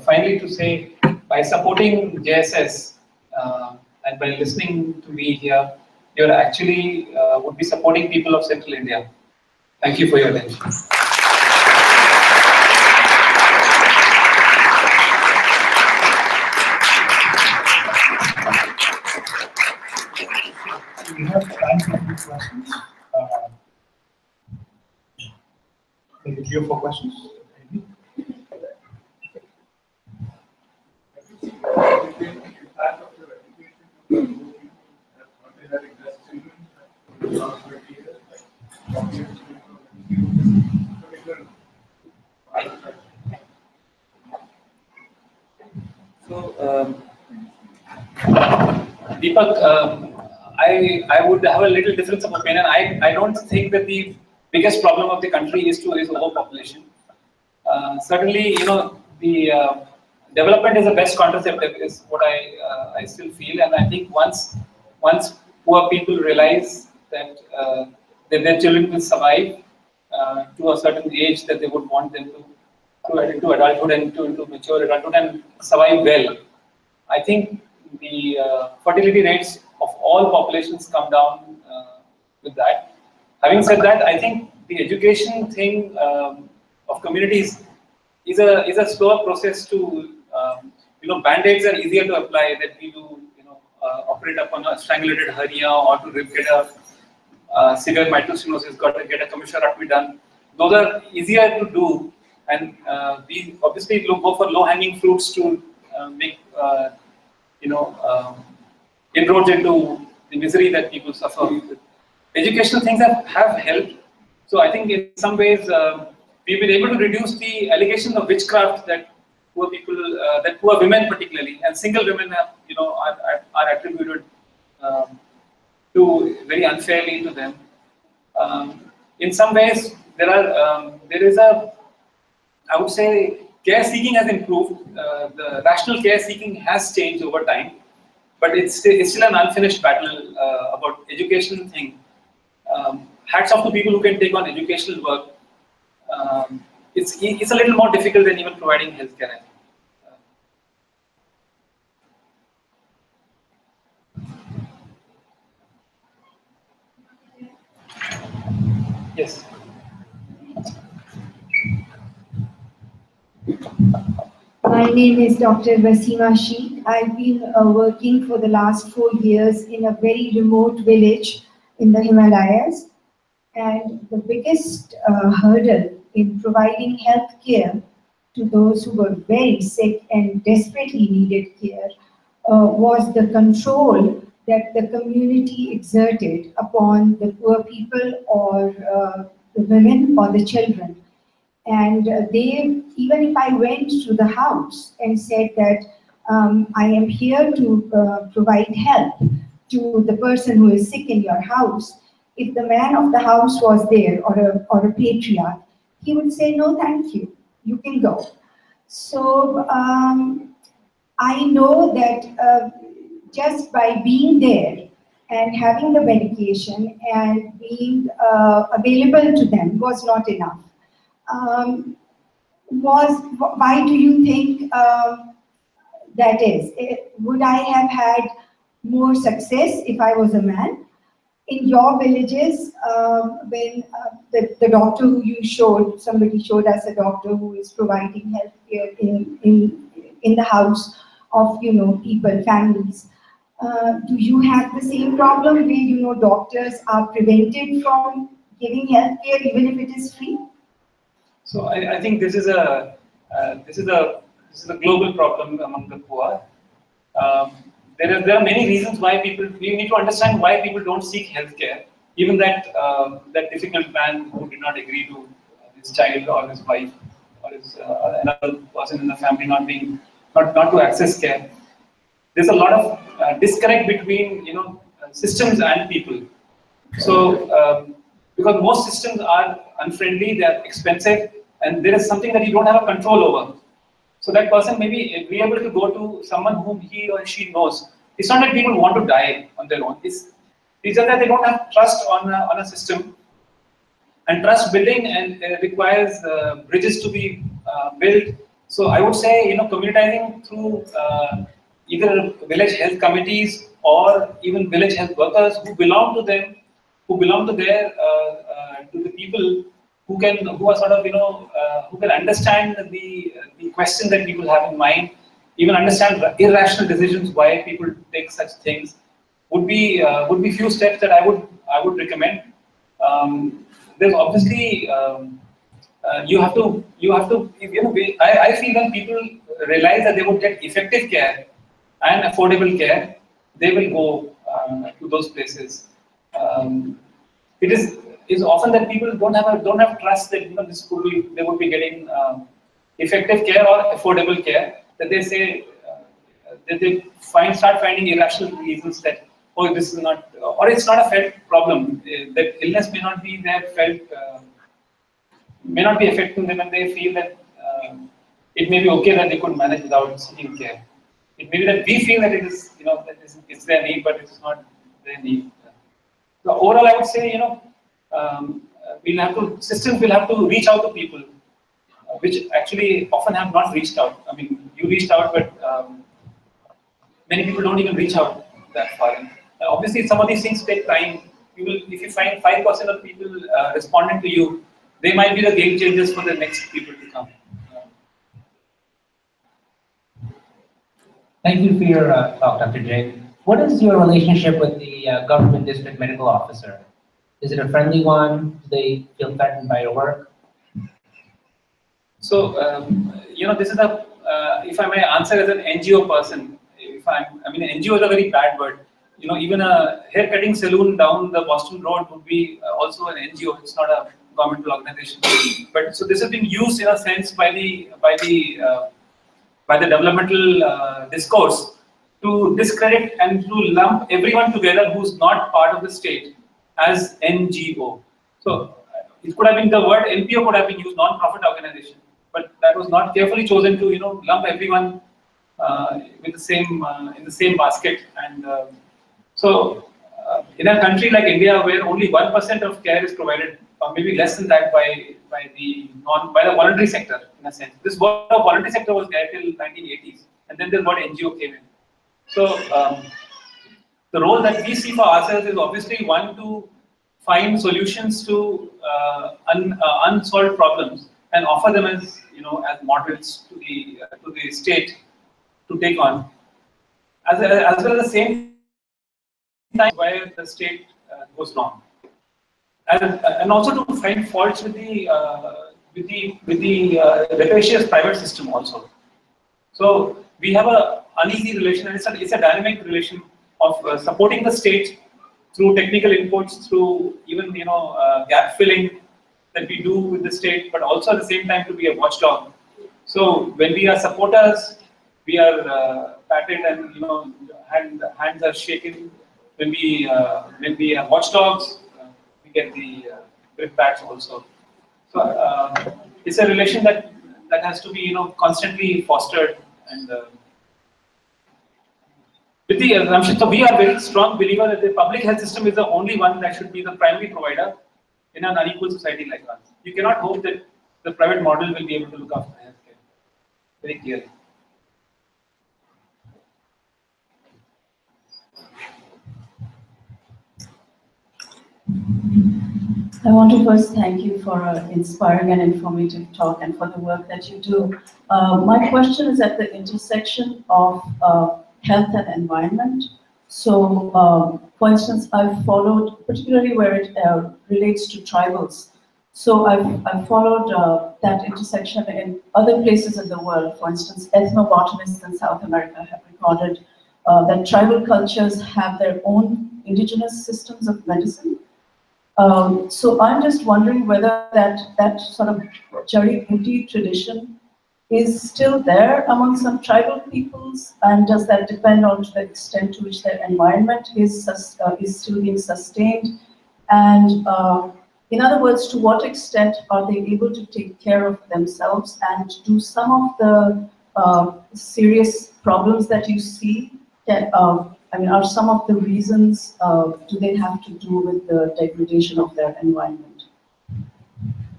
Finally, to say, by supporting JSS and by listening to me here, you're actually would be supporting people of Central India. Thank you for your attention. We have time for a few questions. Maybe 3 or 4 questions. So, Deepak, I would have a little difference of opinion. I don't think that the biggest problem of the country is overpopulation. Certainly, the development is the best contraceptive is what I still feel, and I think once poor people realize that their children will survive to a certain age that they would want them to into adulthood and into mature adulthood and survive well, I think the fertility rates of all populations come down with that. Having said that, I think the education thing of communities is a slower process to band-aids are easier to apply than we do operate upon a strangulated hernia or to get a severe mitral stenosis, get a commissurectomy done. Those are easier to do, and we obviously go for low-hanging fruits to make inroads into the misery that people suffer. Educational things have helped. So I think in some ways we've been able to reduce the allegations of witchcraft that poor people, that poor women particularly, and single women are attributed to very unfairly to them. In some ways, there is a, I would say, care seeking has improved. The rational care seeking has changed over time, but it's still an unfinished battle about education thing. Hats off to people who can take on educational work. It's a little more difficult than even providing healthcare, I think. Yes. My name is Dr. Vasima Sheikh. I've been working for the last 4 years in a very remote village in the Himalayas. And the biggest hurdle in providing health care to those who were very sick and desperately needed care was the control that the community exerted upon the poor people or the women or the children. And even if I went to the house and said that I am here to provide help to the person who is sick in your house, if the man of the house was there or a patriarch, he would say, no, thank you, you can go. So I know that just by being there and having the medication and being available to them was not enough. Why do you think that is? Would I have had more success if I was a man? In your villages, when the doctor who you showed, somebody showed us a doctor who is providing health care in the house of people, families. Do you have the same problem where doctors are prevented from giving health care even if it is free? So I think this is a global problem among the poor. There are many reasons why we need to understand why people don't seek healthcare. Even that difficult man who did not agree to his child or his wife or his another person in the family not to access care. There's a lot of disconnect between systems and people. So because most systems are unfriendly, they are expensive, and there is something that you don't have a control over. So that person may be able to go to someone whom he or she knows. It's not that people want to die on their own. It's just that they don't have trust on a system. And trust building requires bridges to be built. So I would say, communitizing through either village health committees or even village health workers who belong to them, to the people who are sort of who can understand the question that people have in mind, even understand the irrational decisions why people take such things, would be few steps that I would recommend. There's obviously you have to, I feel when people realize that they would get effective care and affordable care, they will go to those places. It is often that people don't have trust that this could be, they would be getting effective care or affordable care, that they say that they start finding irrational reasons that, oh, this is not, or it's not a felt problem. That illness may not be their felt, may not be affecting them, and they feel that it may be okay that they could manage without seeking care. It may be that we feel that it is, that it's their need, but it's not their need. So overall, I would say, systems will have to reach out to people, which actually often have not reached out. I mean, you reached out, but many people don't even reach out that far. And obviously, some of these things take time. If you find 5% of people responding to you, they might be the game changers for the next people to come. Thank you for your talk, Dr. Jain. What is your relationship with the government district medical officer? Is it a friendly one? Do they feel threatened by your work? So, this is if I may answer as an NGO person, NGO is a very bad word. Even a haircutting saloon down the Boston Road would be also an NGO. It's not a governmental organization. But so this has been used in a sense by the developmental discourse to discredit and to lump everyone together who's not part of the state as NGO. So it could have been, the word NPO could have been used, non-profit organization, but that was not carefully chosen to lump everyone with the same in the same basket. And in a country like India, where only 1% of care is provided, or maybe less than that, by the voluntary sector, in a sense. This word of voluntary sector was there till 1980s, and then the word NGO came in. So the role that we see for ourselves is obviously one to find solutions to unsolved problems and offer them as as models to the state to take on, as well as the same time where the state goes wrong, and also to find faults with the rapacious private system also. So we have a uneasy relation, and it's a dynamic relation of supporting the state through technical inputs, through even gap filling that we do with the state, but also at the same time to be a watchdog. So when we are supporters, we are patted and hands are shaken. When we are watchdogs, we get the brickbats also. So it's a relation that has to be constantly fostered, and with the assumption. So we are very strong believer that the public health system is the only one that should be the primary provider in an unequal society like ours. You cannot hope that the private model will be able to look after healthcare. Very clearly. I want to first thank you for an inspiring and informative talk and for the work that you do. My question is at the intersection of health and environment. So, for instance, I've followed, particularly where it relates to tribals. So I've followed that intersection in other places in the world. For instance, ethnobotanists in South America have recorded that tribal cultures have their own indigenous systems of medicine. So I'm just wondering whether that sort of jari-buti tradition is still there among some tribal peoples, and does that depend on the extent to which their environment is still being sustained? And in other words, to what extent are they able to take care of themselves, and do some of the serious problems that you see that are some of the reasons, do they have to do with the degradation of their environment?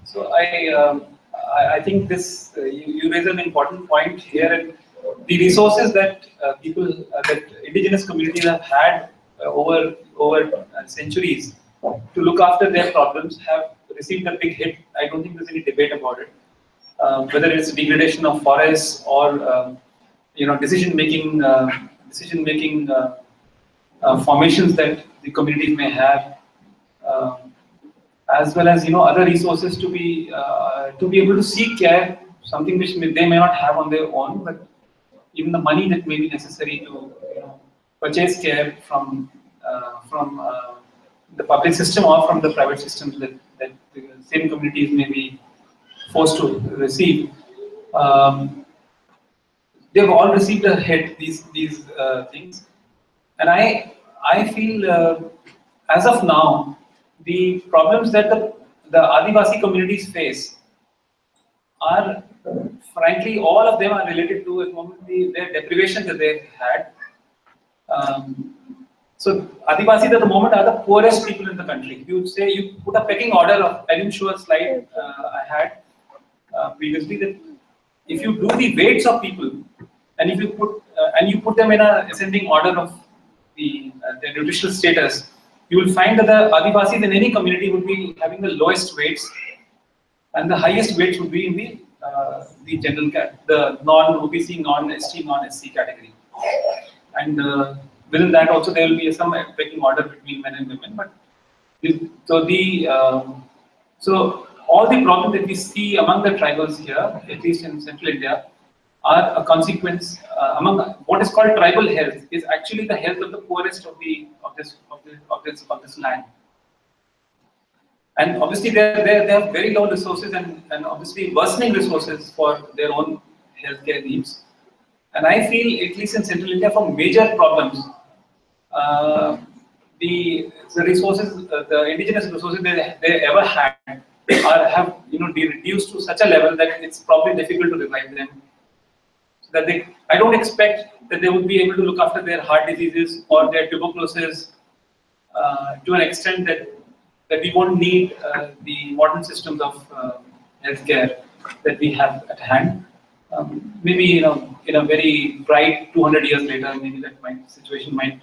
So I think this you raise an important point here. And the resources that that indigenous communities have had over centuries to look after their problems have received a big hit. I don't think there's any debate about it. Whether it's degradation of forests or decision making formations that the communities may have. as well as other resources to be able to seek care, something which they may not have on their own, but even the money that may be necessary to purchase care from the public system or from the private systems that the same communities may be forced to receive. They've all received a hit, these things, and I feel as of now the problems that the Adivasi communities face are, frankly, all of them are related to at the moment their deprivation that they've had. So Adivasis at the moment are the poorest people in the country. You would say, you put a pecking order of, I didn't show a slide I had previously, that if you do the weights of people and if you put them in a ascending order of their nutritional status, you will find that the Adivasis in any community would be having the lowest weights, and the highest weights would be in the general the non-OBC, non-ST, non-SC category. And within that also there will be some pecking order between men and women. But so all the problems that we see among the tribals here, at least in Central India, are a consequence among what is called tribal health is actually the health of the poorest of this land. And obviously they have very low resources and obviously worsening resources for their own healthcare needs. And I feel, at least in Central India, for major problems, the resources, the indigenous resources they ever had have reduced to such a level that it's probably difficult to revive them. So that I don't expect that they would be able to look after their heart diseases or their tuberculosis to an extent that we won't need the modern systems of healthcare that we have at hand. Maybe in a very bright 200 years later, maybe that situation might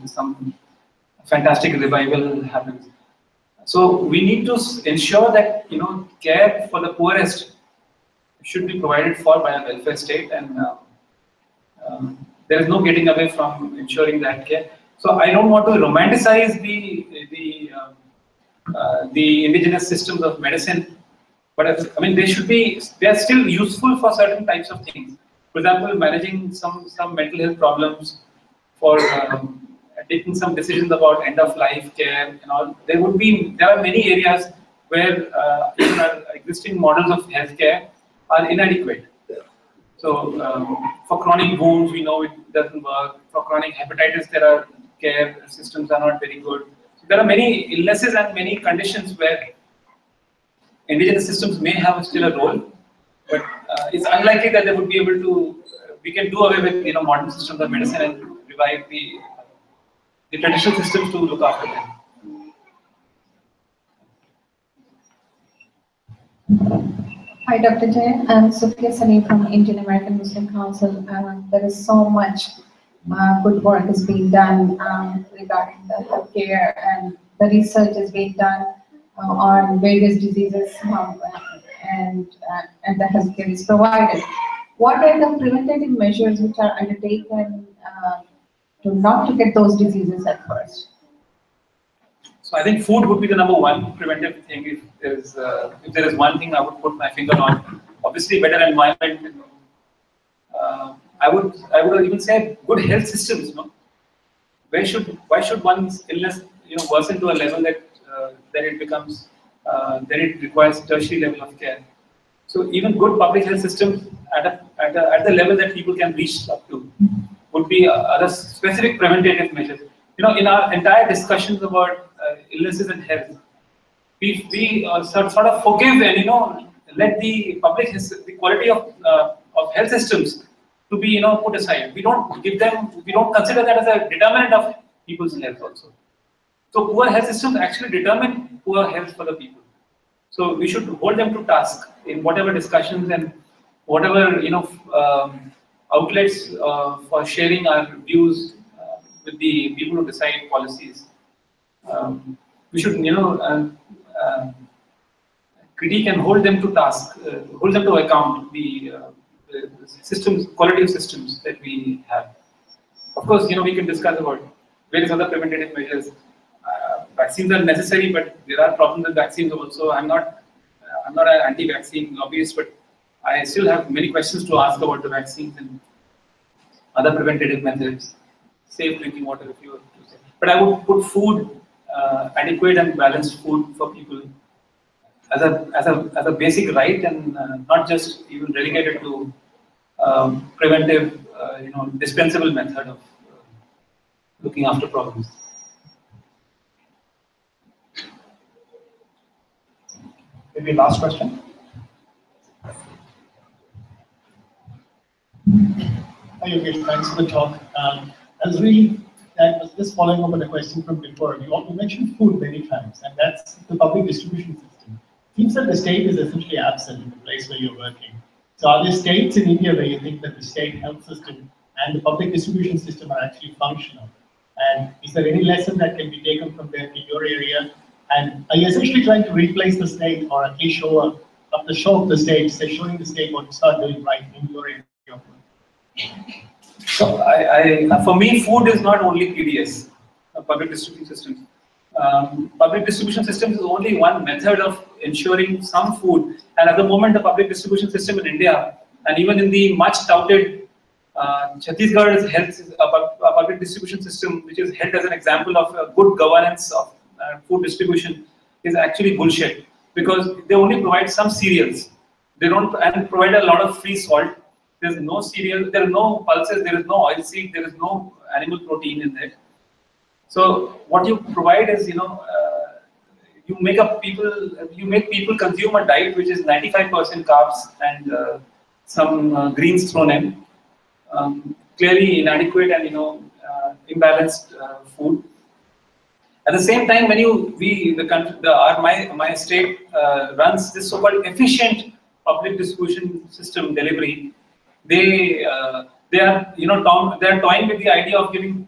some fantastic revival happens. So we need to ensure that care for the poorest should be provided for by a welfare state, and there is no getting away from ensuring that care. So I don't want to romanticize the indigenous systems of medicine, but I mean they are still useful for certain types of things. For example, managing some mental health problems, for taking some decisions about end of life care and all. There are many areas where even our existing models of healthcare are inadequate. So for chronic wounds, we know it doesn't work. For chronic hepatitis, there are care systems are not very good. So there are many illnesses and many conditions where indigenous systems may have still a role, but it's unlikely that they would be able to. We can do away with modern systems of medicine and revive the traditional systems to look after them. Hi, Dr. Jain. I'm Sufia Salim from Indian American Muslim Council. There is so much good work is being done regarding the healthcare, and the research is being done on various diseases, and the healthcare is provided. What are the preventative measures which are undertaken to not to get those diseases at first? So I think food would be the number one preventive thing. If there is one thing I would put my finger on, obviously better environment. I would even say good health systems. Why should one's illness worsen to a level that it becomes it requires tertiary level of care? So even good public health systems at the level that people can reach up to would be other specific preventative measures. In our entire discussions about illnesses and health, we sort of forgive and let the the quality of health systems to be put aside. We don't consider that as a determinant of people's health also. So poor health systems actually determine poor health for the people. So we should hold them to task in whatever discussions and whatever outlets for sharing our views with the people who decide policies. We should critique and hold them to task, hold them to account the systems, quality of systems that we have. Of course, we can discuss about various other preventative measures. vaccines are necessary, but there are problems with vaccines also. I'm not an anti-vaccine lobbyist, but I still have many questions to ask about the vaccines and other preventative methods, safe drinking water, if you were to say. But I would put food, adequate and balanced food for people, as a basic right, and not just even relegated to preventive, dispensable method of looking after problems. Maybe last question. Hi, Yogesh. Thanks for the talk. I was just following up on a question from before. You mentioned food many times, and that's the public distribution system. Seems that the state is essentially absent in the place where you're working. So are there states in India where you think that the state health system and the public distribution system are actually functional? And is there any lesson that can be taken from there to your area? And are you essentially trying to replace the state, or at least show the state, showing the state what to start doing right in your area? So for me, food is not only PDS, public distribution systems. Public distribution systems is only one method of ensuring some food. And at the moment, the public distribution system in India, and even in the much touted Chhattisgarh's health, a public distribution system, which is held as an example of good governance of food distribution, is actually bullshit, because they only provide some cereals. They don't and provide a lot of free salt. There's no cereal, there are no pulses, there is no oilseed, there is no animal protein in there. So what you provide is, you make people consume a diet which is 95% carbs and some greens thrown in, clearly inadequate and imbalanced food. At the same time, when my state runs this so-called efficient public distribution system delivery, they are toying with the idea of giving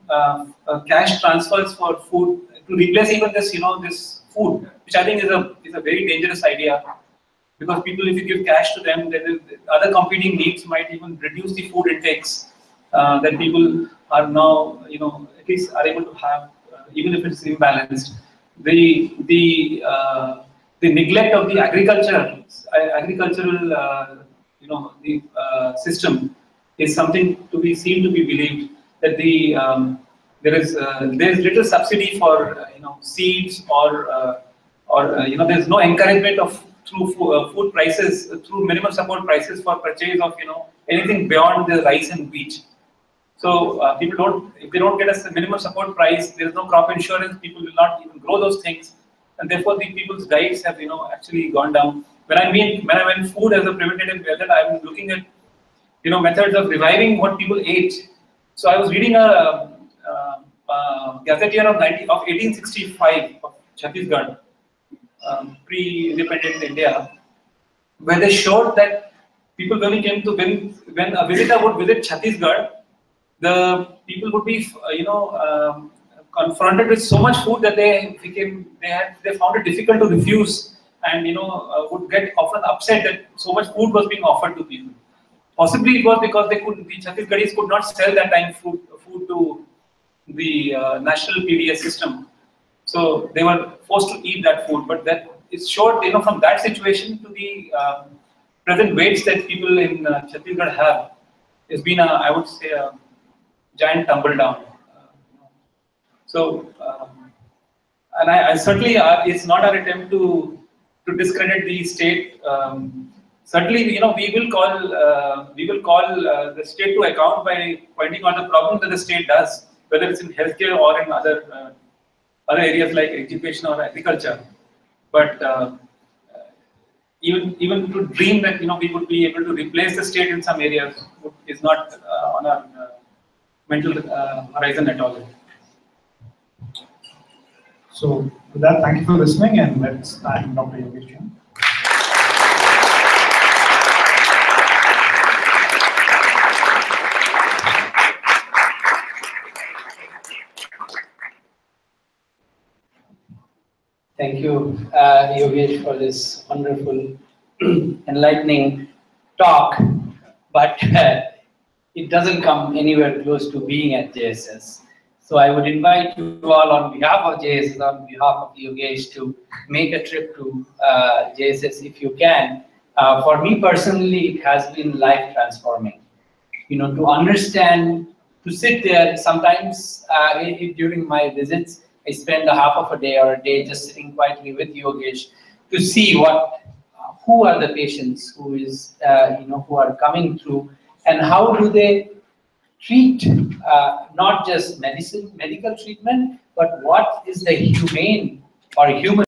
cash transfers for food to replace even this this food, which I think is a very dangerous idea, because people, if you give cash to them, then other competing needs might even reduce the food intakes that people are now at least are able to have, even if it's imbalanced. The neglect of the agricultural system is something to be seen, to be believed, that there's little subsidy for seeds, or there's no encouragement of through food prices, through minimum support prices for purchase of anything beyond the rice and wheat. So if they don't get a minimum support price, there is no crop insurance. People will not even grow those things, and therefore the people's diets have actually gone down. When I mean food as a preventative method, I'm looking at methods of reviving what people ate. So I was reading a gazetteer of 1865 of Chhattisgarh, pre-independent India, where they showed that people when a visitor would visit Chhattisgarh, the people would be confronted with so much food that they found it difficult to refuse, and would get often upset that so much food was being offered to people. Possibly it was because the Chhattisgarhis could not sell that time food to the national PDS system, so they were forced to eat that food. But that is short, from that situation to the present weights that people in Chhattisgarh have, has been I would say a giant tumble down. So, and I certainly, it's not our attempt to discredit the state. Certainly, we will call the state to account by pointing out the problems that the state does, whether it's in healthcare or in other areas like education or agriculture. But even to dream that we would be able to replace the state in some areas is not on our mental horizon at all. So with that, thank you for listening, and let's thank Dr. Yogesh Jain. Thank you, Yogesh, for this wonderful, enlightening talk, but it doesn't come anywhere close to being at JSS. So I would invite you all on behalf of JSS, on behalf of Yogesh, to make a trip to JSS if you can. For me personally, it has been life transforming. You know, to understand, to sit there. Sometimes during my visits, I spend a half of a day or a day just sitting quietly with Yogesh to see who are the patients who are coming through, and how do they treat not just medical treatment, but what is the humane or human